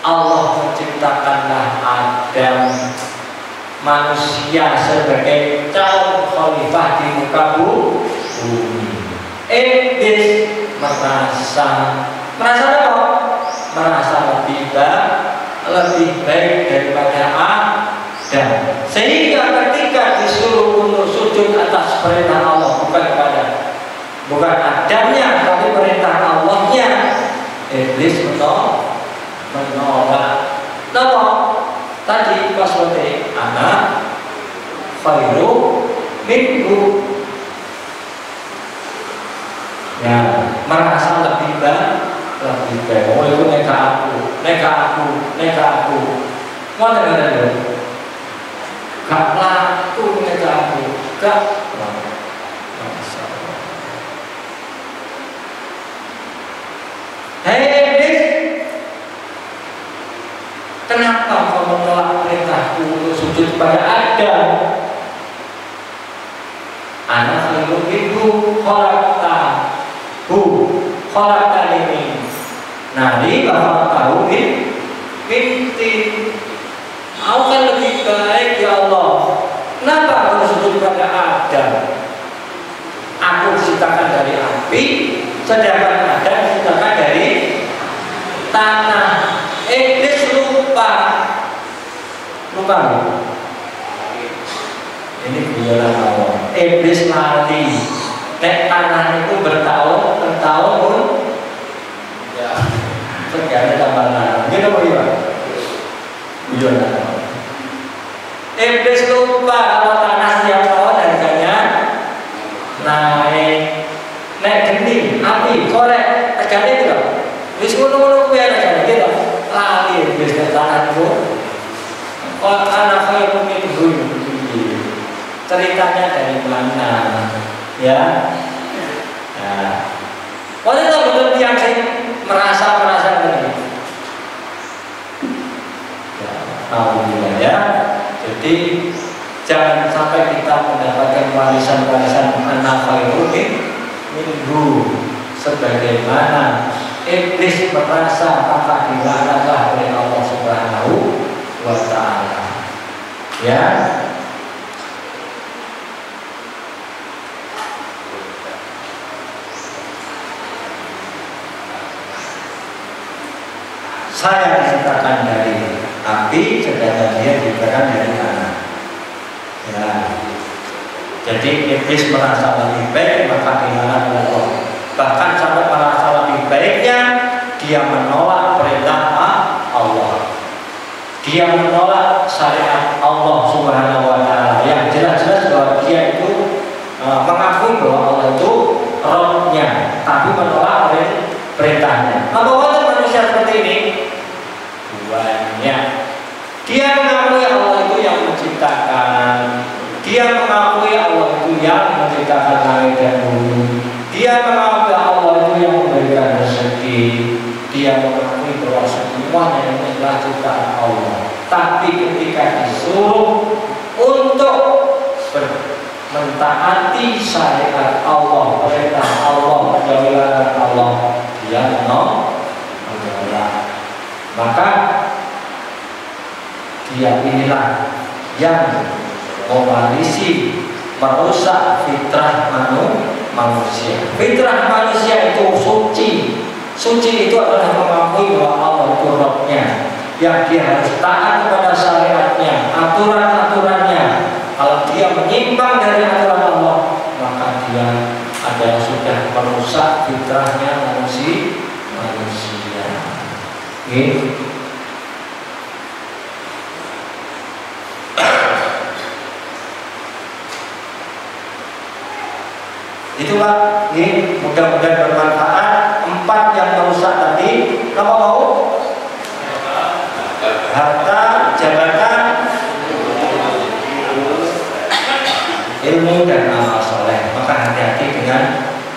Allah menciptakanlah Adam manusia sebagai calon khalifah di muka bumi. Iblis merasa apa? Merasa lebih baik daripada Adam, sehingga ketika disuruh untuk sujud atas perintah Allah, bukan Adamnya tapi perintah Allahnya, iblis menolak. Kenapa? Tadi pas waktu anak khairu minhu ya, merasa lebih baik. Oh itu neka aku mana ada gak laku neka aku gak. Hei iblis, kenapa kau menolak perintahku untuk sujud pada Adam? Anak khairu minhu khalaqtani ini. Nabi bahwa tahu minti, aku kan lebih baik ya Allah. Kenapa aku sujud pada Adam? Aku diciptakan dari api, sedangkan Adam diciptakan dari tanah. Iblis lupa. Ini biola Allah. Iblis lali. Nek tanah itu bertahun pun ya terjadi tambahan. Gitu apa ya? Biola. Iblis lupa kalau tanah setiap tahun harganya naik. Nek geni, api, korek, harganya itu loh. Wis ngono-ngono kuwi harganya gitu. Lali iblis nek tanah itu. Kalau anak khairu minhu, ceritanya dari mana? Ya, nah, wanita betul yang merasa begini. Alhamdulillah ya. Jadi jangan sampai kita mendapatkan warisan anak khairu minhu, sebagaimana iblis merasa maka dilaknatlah oleh Allah Subhanahu wa Ta'ala. Ya. Saya diciptakan dari api, sedangkan dia diciptakan dari tanah. Ya. Jadi iblis merasa lebih baik, maka dilaknat oleh Allah. Bahkan sampai merasa lebih baiknya, dia menolak perintah Allah dia menolak syariat Allah Subhanahu wa taala yang jelas-jelas bahwa dia itu mengakui bahwa Allah itu Rabb-nya, tapi menolak perintahnya. Apa wonten manusia seperti ini? Banyak. Dia mengakui Allah itu yang menciptakan, dia mengakui Allah itu yang menciptakan langit dan bumi, dia mengakui Allah itu yang memberikan rezeki, dia mengakui bahwa semuanya ini adalah ciptaan Allah. Tapi ketika disuruh untuk mentaati syariat Allah, perintah Allah, perjalanan Allah, dia menolak. Maka dia inilah yang mewarisi, merusak fitrah manusia. Fitrah manusia itu suci. Suci itu adalah mengakui bahwa Allah itu Rabb-nya, yang dia harus taat kepada syariatnya, aturan-aturannya. Kalau dia menyimpang dari aturan Allah, maka dia adalah sudah merusak fitrahnya manusia. Itulah ini mudah-mudahan bermanfaat. 4 yang merusak tadi, apa mau? Harta, jabatan, ilmu dan amal soleh. Maka hati-hati dengan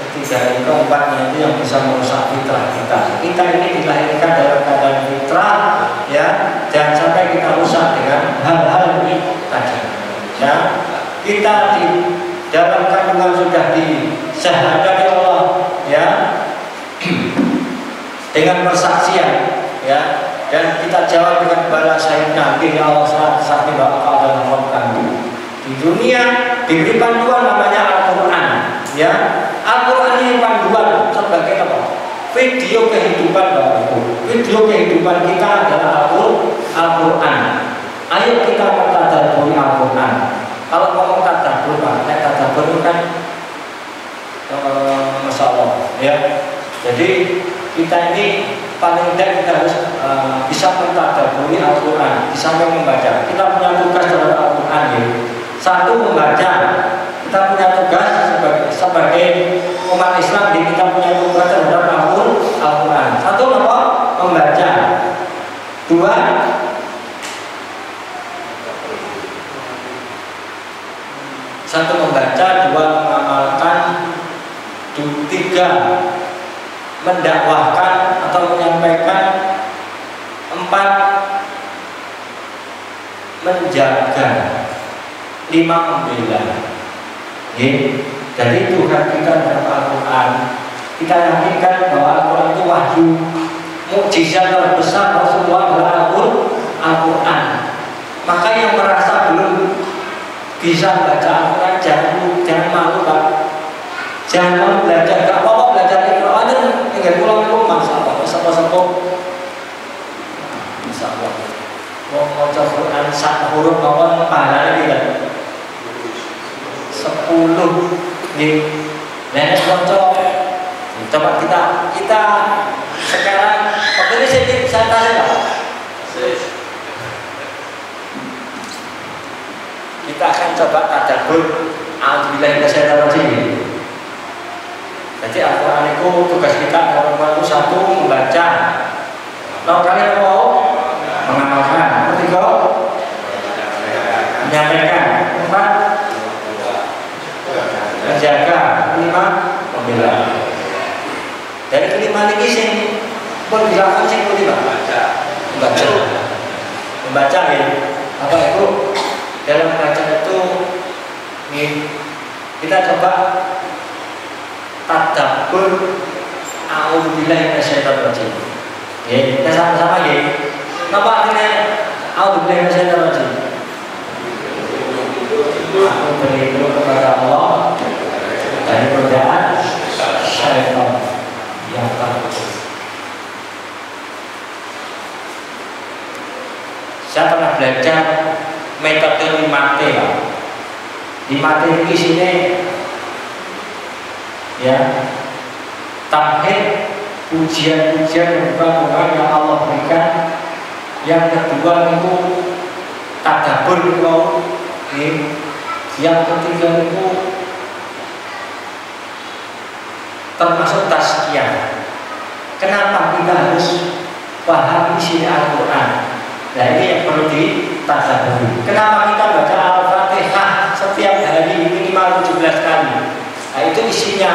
ketiga itu, 4-nya itu yang bisa merusak fitrah kita. Kita ini dilahirkan dalam keadaan fitrah, ya. Jangan sampai kita rusak dengan hal-hal ini tadi. Ya, kita di dalam kandungan sudah disyahadati Allah, ya, dengan persaksian, ya, dan kita jawab dengan bala syahidna, ya Allah saksi bahwa Kau adalah Rabb kami. Di dunia diberi panduan namanya Al-Quran, ya. Al-Quran ini panduan sebagai apa? Video kehidupan baru. Video kehidupan kita adalah Al-Quran. Ayo kita mentadabburi Al-Quran. Kalau ngomong tadabbur, tadabbur itu kan Masya Allah, ya. Jadi kita ini paling tidak kita harus bisa mentadabburi Al-Quran, bisa membaca. Kita punya tugas dalam Al-Quran, ya. 1, membaca. Kita punya tugas sebagai umat Islam, kita punya tugas terhadap Al-Quran. 1, apa? Membaca. 2, membaca. 2, mengamalkan. 3, mendakwahkan atau menyampaikan. 4, menjaga. 5, membela. Jadi Tuhan kita dalam Al-Quran, kita yakinkan bahwa Al-Quran itu wahyu, mukjizat terbesar Rasulullah adalah Al-Quran. Maka yang merasa belum bisa baca Al-Quran, jangan malu, Pak. Jangan malu belajar, gak apa-apa belajar Al-Quran aja, tinggal pulang rumah, sepo-sepo. Insya Allah. Mau Quran 1 huruf kawan pahalanya tidak 10 nih. Nenek coba kita sekarang waktu ini saya tanya Pak. Kita akan coba tadabbur A'udzubillahi minasyaitonirrajim. Jadi Al-Quran itu tugas kita orang itu 1, membaca. Kalau kalian mau mengamalkan, 3, menyampaikan. 4, menjaga. 5, membela. Dari kelima ini sing pun dilakukan sing kelima membaca ya. Apa itu? Dalam membaca itu nih, kita coba tadabbur A'udzubillahi minasyaitonirrajim. Ya, kita sama-sama ya. Napa artinya A'udzubillahi minasyaitonirrajim? Aku berlindung kepada Allah dari godaan syaitan yang takut. Saya pernah belajar metode 5T, Pak. 5T ini sini, ya, tauhid, pujian-pujian dan bunga yang Allah berikan Yang kedua itu tadabbur kalau yang ketiga itu termasuk tazkiyah. Kenapa kita harus paham isi Al-Quran? Nah ini yang perlu ditadabburi. Kenapa kita baca Al-Fatihah setiap hari minimal 17 kali? Nah itu isinya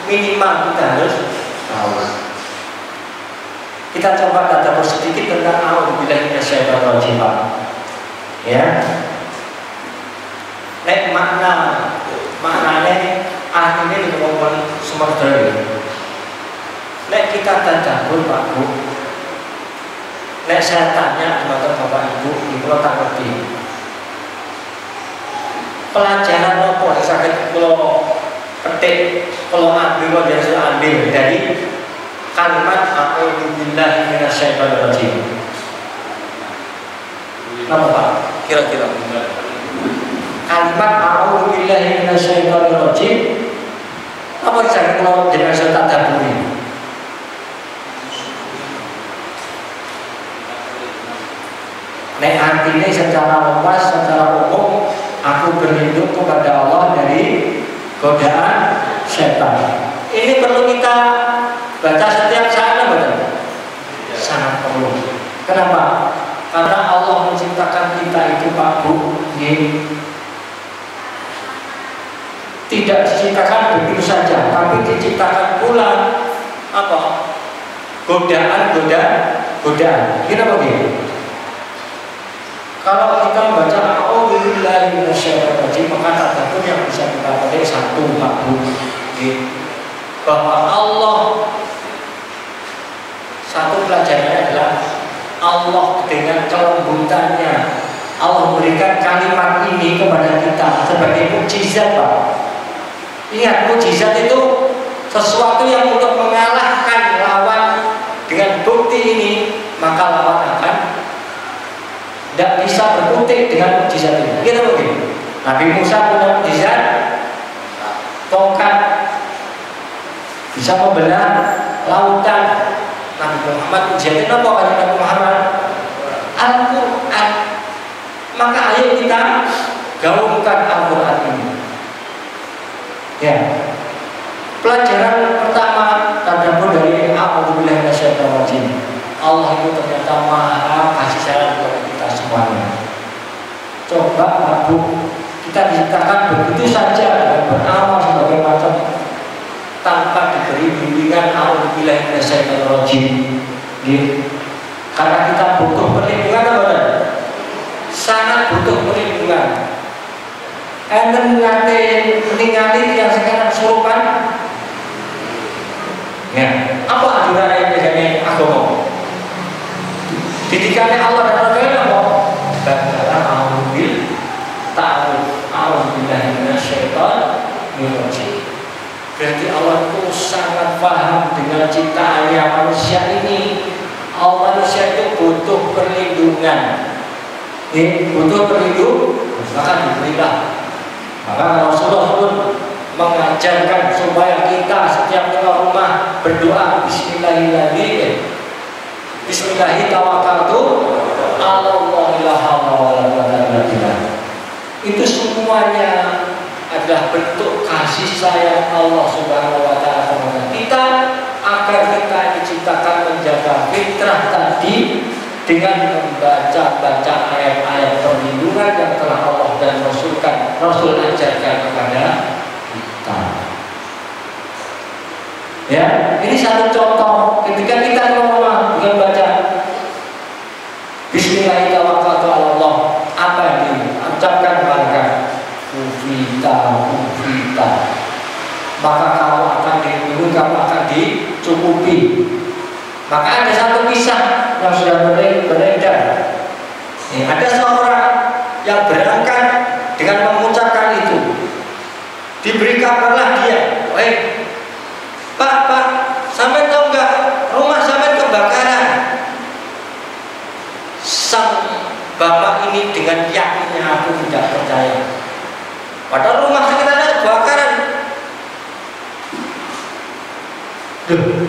minimal kita harus tahu. Kita coba tadabbur sedikit tentang A'udzubillahi minasyaitonir rajim. Ya. Nek maknanya artinya di kemampuan sumber. Nek kita tadabbur Pak Bu. Nek saya tanya kepada Bapak Ibu, Ibu tak ngerti. Pelajaran apa yang sakit kalau petik, kalau ambil dari ambil dari kalimat A'udzubillahi minasyaitonir rajim. Apa Pak? Kira-kira kalimat A'udzubillahi minasyaitonir rajim. Apa yang kalau jenengan saya tadabburi? Nek artinya secara luas, secara umum, aku berlindung kepada Allah dari godaan setan. Ini perlu kita baca setiap saat, betul? Sangat perlu. Kenapa? Karena Allah menciptakan kita itu Pak Bu, tidak diciptakan begitu saja, tapi diciptakan pula apa? Godaan. Kenapa begitu? Kalau kita membaca A'udzubillahi minasyaitonir rajim, maka tadabbur yang bisa kita petik satu Pak Bu, bahwa Allah, satu pelajarannya adalah Allah dengan kelembutannya Allah memberikan kalimat ini kepada kita sebagai mukjizat Pak. Ingat, mukjizat itu sesuatu yang untuk mengalahkan lawan. Dengan bukti ini maka lawan akan tidak bisa berkutik dengan mukjizat ini. Kita begini, Nabi Musa punya mukjizat tongkat, bisa membelah lautan. Nabi Muhammad mukjizatnya apa? Kata Nabi Muhammad Al-Quran. Maka ayo kita gaungkan Al-Quran ini. Ya. Pelajaran pertama tadabbur dari A'udzubillahi minasyaitonir rajim. Allah itu ternyata maha kasih sayang kepada kita semuanya. Coba Pak Bu, kita diciptakan begitu saja dengan beramal sebagai macam tanpa diberi bimbingan A'udzubillahi minasyaitonir rajim. Karena kita butuh perlindungan apa? Sangat butuh perlindungan. Enten nate ningali yang sekarang kesurupan. Ya, apa anjuran yang biasanya agama? Didikannya Allah dan Rasulnya apa? Bagaimana A'udzubillahi minasyaitonir rajim. Berarti Allah itu sangat paham dengan ciptaannya manusia ini. Manusia itu butuh perlindungan. Butuh perlindungan, maka diberilah. Maka Rasulullah pun mengajarkan supaya kita setiap keluar rumah berdoa Bismillahirrahmanirrahim. Bismillahi tawakkaltu 'alallahi la haula wala quwwata illa billah. Itu semuanya adalah bentuk kasih sayang Allah Subhanahu wa taala kepada kita, agar kita diciptakan menjaga fitrah tadi dengan membaca ayat-ayat perlindungan yang telah Allah dan Rasul ajarkan kepada kita. Ya, ini satu contoh ketika kita keluar dengan baca Bismillahirrahmanirrahim, apa yang diucapkan mereka? Ufita, maka kamu akan dilindungi, kamu akan dicukupi. Maka ada satu kisah yang sudah beredar. Ada seorang yang berangkat dengan mengucapkan itu. Diberi kabarlah dia, Pak, sampai tahu nggak rumah sampai kebakaran? Sang bapak ini dengan yakinnya, aku tidak percaya. Padahal rumah sekitarnya kebakaran.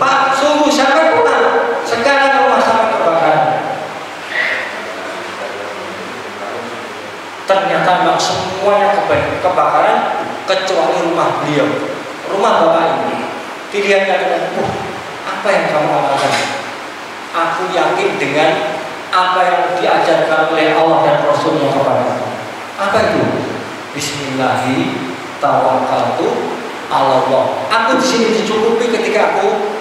Pak, sungguh sampai pulang. Sekarang rumah sampai kebakaran. semuanya kebakaran kecuali rumah beliau, rumah bapak ini. Dilihatnya dengan, apa yang kamu amalkan? Aku yakin dengan apa yang diajarkan oleh Allah dan Rasulnya kepadaku. Apa itu? Bismillahi tawakkaltu ala Allah. Aku di sini dicukupi ketika aku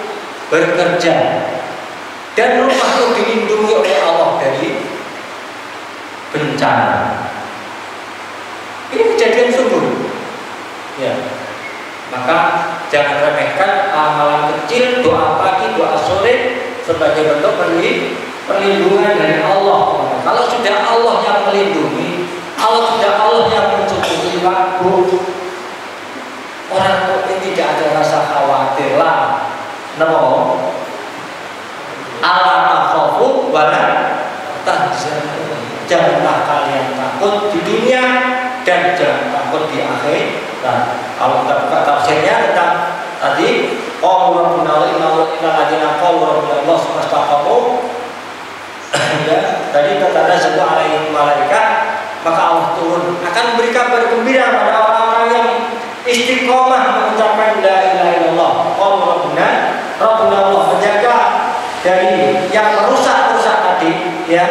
bekerja, dan rumahku dilindungi oleh Allah dari bencana. Ini kejadian sungguh. Ya. Maka jangan remehkan amalan kecil, doa pagi, doa sore sebagai bentuk perlindungan dari Allah. Kalau sudah Allah yang melindungi, sudah Allah yang mencukupi waktu, orang mukmin tidak ada rasa khawatir lah. Namo Allah takhafu wala tahzanu. Janganlah kalian takut di dunia dan jangan takut di akhirat. Kalau kita buka tafsirnya tentang tadi qaulu rabbuna innal ladzina qalu rabbuna Allah subhanahu ya, tadi tanda sebuah alaihim malaikat, maka Allah turun akan memberikan kabar gembira pada orang-orang yang istiqomah mengucapkan la ilaha illallah qaulu rabbuna Allah, menjaga dari yang merusak tadi ya.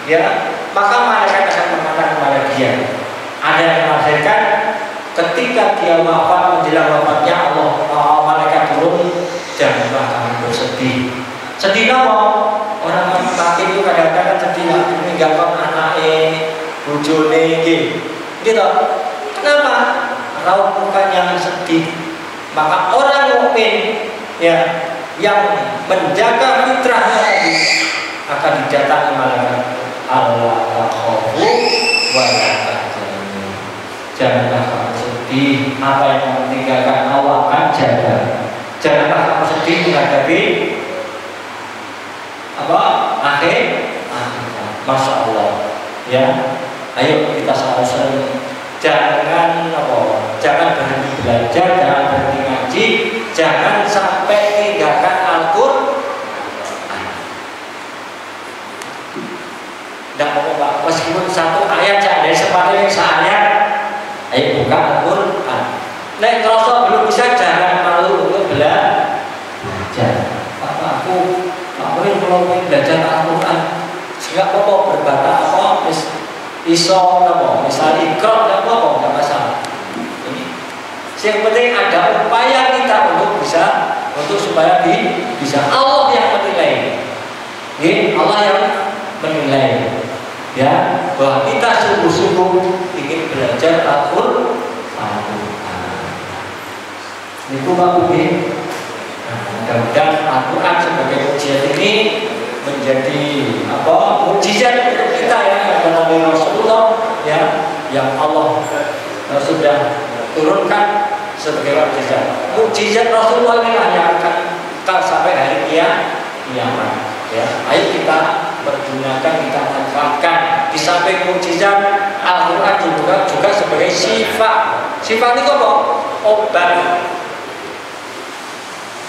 Ya, maka malaikat akan mengatakan kepada dia. Ada yang menafsirkan ketika dia wafat, menjelang wafatnya malaikat turun, janganlah kamu bersedih. Sedih apa? Orang mati itu kadang-kadang kan sedih meninggalkan anaknya, bojone gitu. Kenapa? Raut muka yang sedih. Maka orang mukmin ya yang menjaga fitrahnya tadi akan didatangi malaikat. Allah takhafu wa la tahzanu. Janganlah kamu sedih, apa yang kamu tinggalkan Allah akan jaga. Janganlah kamu sedih menghadapi akhir. Masya Allah ya. Ayo kita selalu jangan berhenti belajar, jangan berhenti ngaji, jangan sampai tinggalkan Al-Qur'an. Tidak apa-apa, meskipun satu ayat saja dari separuh ayat, ayo buka Al-Qur'an. Nek ngerasa belum bisa, jangan malu untuk belajar. Aku kalau belajar Al-Qur'an, nggak apa-apa berbata iso misalnya ikrar, nggak apa-apa, nggak masalah. Yang penting ada upaya kita untuk supaya bisa. Allah yang menilai, Allah yang menilai. Ya, bahwa kita sungguh-sungguh ingin belajar Al-Qur'an. Itu Pak Budi. Mudah-mudahan Al-Qur'an sebagai ujian ini menjadi mukjizat untuk kita ya, karena Nabi Rasulullah ya, yang Allah sudah turunkan sebagai mukjizat. Mukjizat Rasulullah inilah yang akan sampai hari kiamat. Ya, ayo kita pergunakan, kita manfaatkan. Di samping mukjizat, Al-Qur'an juga sebagai sifat. Sifat itu apa? Obat.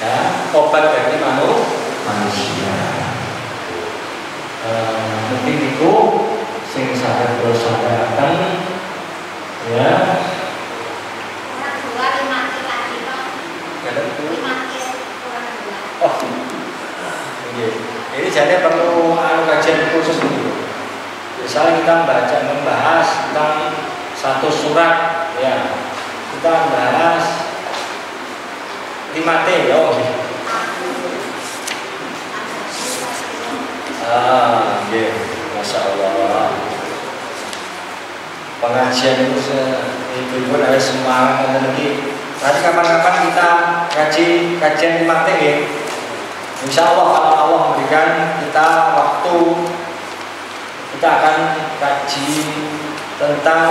Ya, obat bagi manusia. Mungkin itu sing sadar sadarkan ya. Oh, ini jadi perlu kajian khusus dulu. Misalnya kita membahas tentang satu surat, ya, kita membahas 5T, ya. Masya Allah. Pengajian itu pun ada semangat lagi. Nanti kapan-kapan kita kajian 5T ya. Insya Allah kalau Allah memberikan kita waktu, kita akan kaji tentang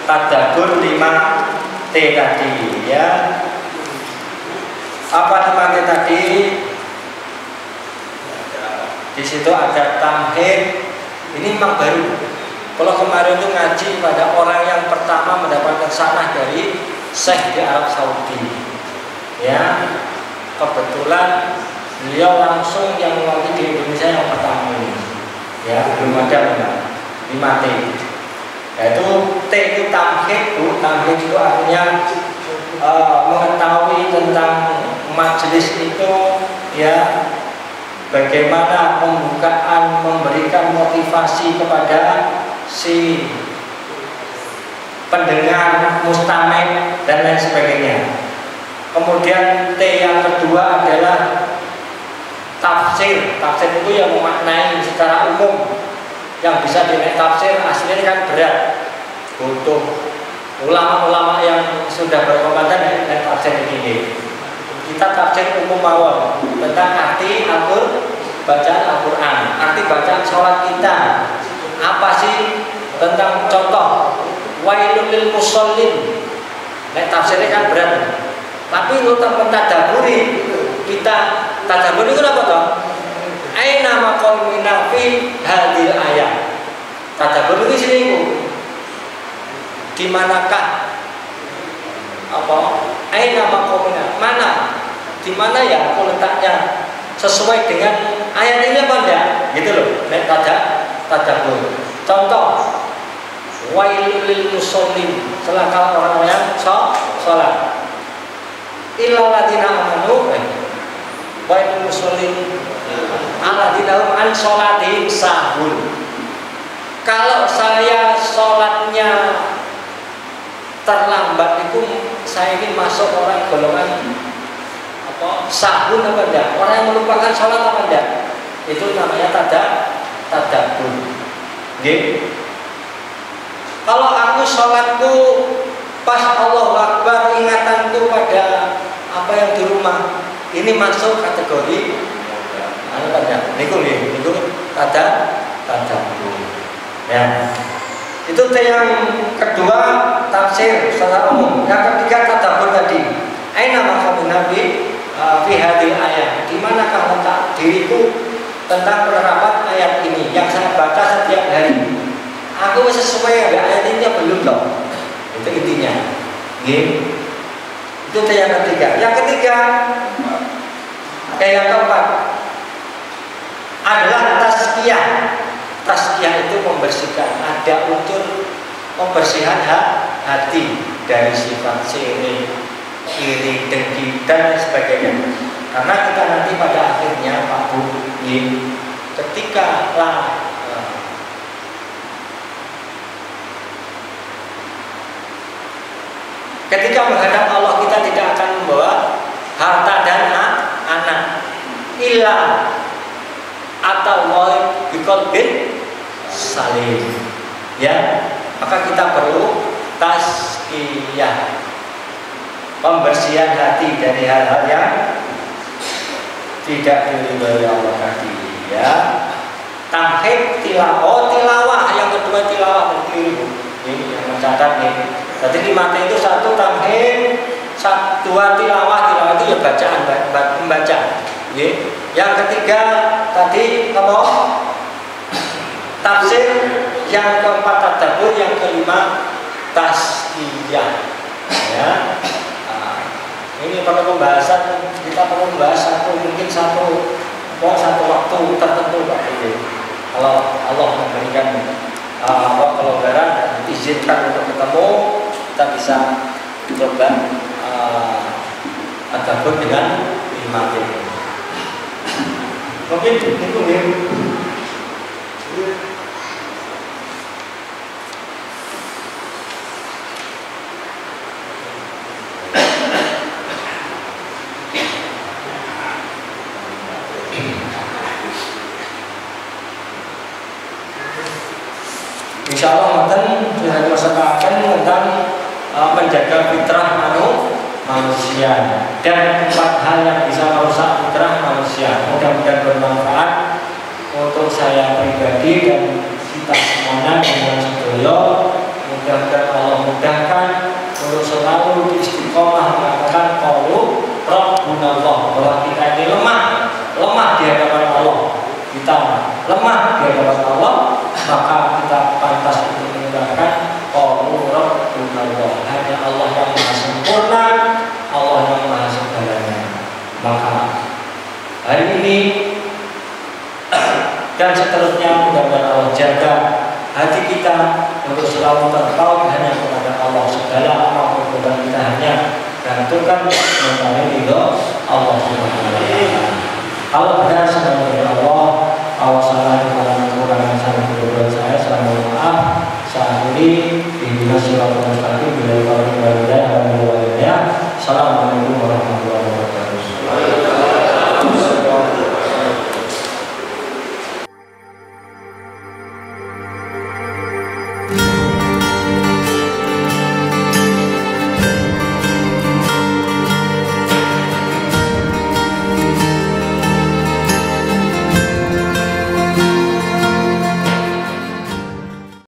tadabbur 5T tadi ya. Apa 5T tadi? Di situ ada tamhid. Ini memang baru. Kalau kemarin itu ngaji pada orang yang pertama mendapatkan sanah dari Syekh di Arab Saudi. Ya, kebetulan beliau langsung yang mewakili di Indonesia yang pertama ini. Ya, belum ada benar. Ini mati. Yaitu T itu tamhid, tamhid itu artinya mengetahui tentang majelis itu, ya, bagaimana pembukaan, memberikan motivasi kepada si pendengar, mustami' dan lain sebagainya. Kemudian T yang kedua adalah tafsir. Tafsir itu yang memaknai secara umum, yang bisa dinilai tafsir aslinya kan berat, butuh ulama-ulama yang sudah berkompeten dan tafsir ini. Kita tafsir umum mawon tentang arti bacaan Al-Quran, arti bacaan sholat kita. Apa sih tentang contoh wailul lil musallin. Nek tafsirnya kan berat. Tapi untuk mentadaburi, kita tadaburi itu apa toh? Aina maqamina fi hadil ayat. Tadabur itu sini Bu. Di manakah apa? Aina maqamina. Mana? Di mana ya aku letaknya sesuai dengan ayat ini apa enggak? Gitu loh. Nek tadabur. Contoh wailul lil musallin. Celaka orang yang salat. Illal ladzina amanu wailul musallin alladzina hum an sholatihim sahun. Kalau saya sholatnya terlambat itu saya ingin masuk orang golongan apa sahun apa enggak, orang yang melupakan sholat apa enggak, itu namanya tadabur. Nggih. Kalau aku sholatku pas Allahu Akbar, ingatanku pada apa yang di rumah, ini masuk kategori anu pada niku tadabur. Ya. Itu yang kedua tafsir secara umum. Yang ketiga tadabur tadi. Aina maqamun nabi fi hadil ayat. Di manakah letak diriku tentang penerapan ayat ini yang saya baca setiap hari? Aku sesuai dengan ayat ini belum loh. Itu intinya. Nggih. Itu yang ketiga. Yang ketiga, yang keempat adalah tazkiyah. Tazkiyah itu membersihkan, ada unsur pembersihan hati dari sifat sirik, iri, dengki dan sebagainya. Karena kita nanti pada akhirnya Pak Bu, ketika menghadap Allah, kita tidak akan membawa harta dan anak, illa atau biqalbin salim. Ya, maka kita perlu tazkiyah, pembersihan hati dari hal-hal yang tidak diridhoi Allah tadi. Ya, tamhid tilawah yang kedua tilawah keliru. Ini yang mencatat nih. Jadi di mata itu satu tamhid, dua tilawah itu ya bacaan, membaca. Yang ketiga tadi apa? Tafsir. Yang keempat tadabur. Yang kelima tazkiyah. Ya. Ini perlu pembahasan. Kita perlu membahas mungkin satu waktu tertentu Pak. Kalau Allah memberikan kelonggaran dan izinkan untuk ketemu, kita bisa coba tadabur dengan lima ini. Mungkin itu ya. Insya Allah nanti kita masakan tentang menjaga fitrah manusia dan 4 hal yang bisa merusak fitrah manusia. Mudah-mudahan bermanfaat untuk saya pribadi dan kita semuanya dengan sedoyo. Mudah-mudahan Allah mudahkan untuk selalu istiqomah mengatakan qaulu Rabbunallah, bahwa kita ini lemah di hadapan Allah. Kita lemah di hadapan Allah, maka kita pantas untuk menggunakan qaulu Rabbunallah. Hanya Allah yang maha sempurna, Allah yang maha segalanya. Maka hari ini dan seterusnya mudah-mudahan Allah jaga hati kita untuk selalu terpaut hanya kepada Allah. Segala apapun perbuatan kita hanya gantungkan mencari ridho Allah Subhanahu wa taala. Kalau benar semuanya dari Allah, kalau salah dengan kekurangan saya berdoa saya mohon maaf. Saat ini di dinas siratal mustaqim bila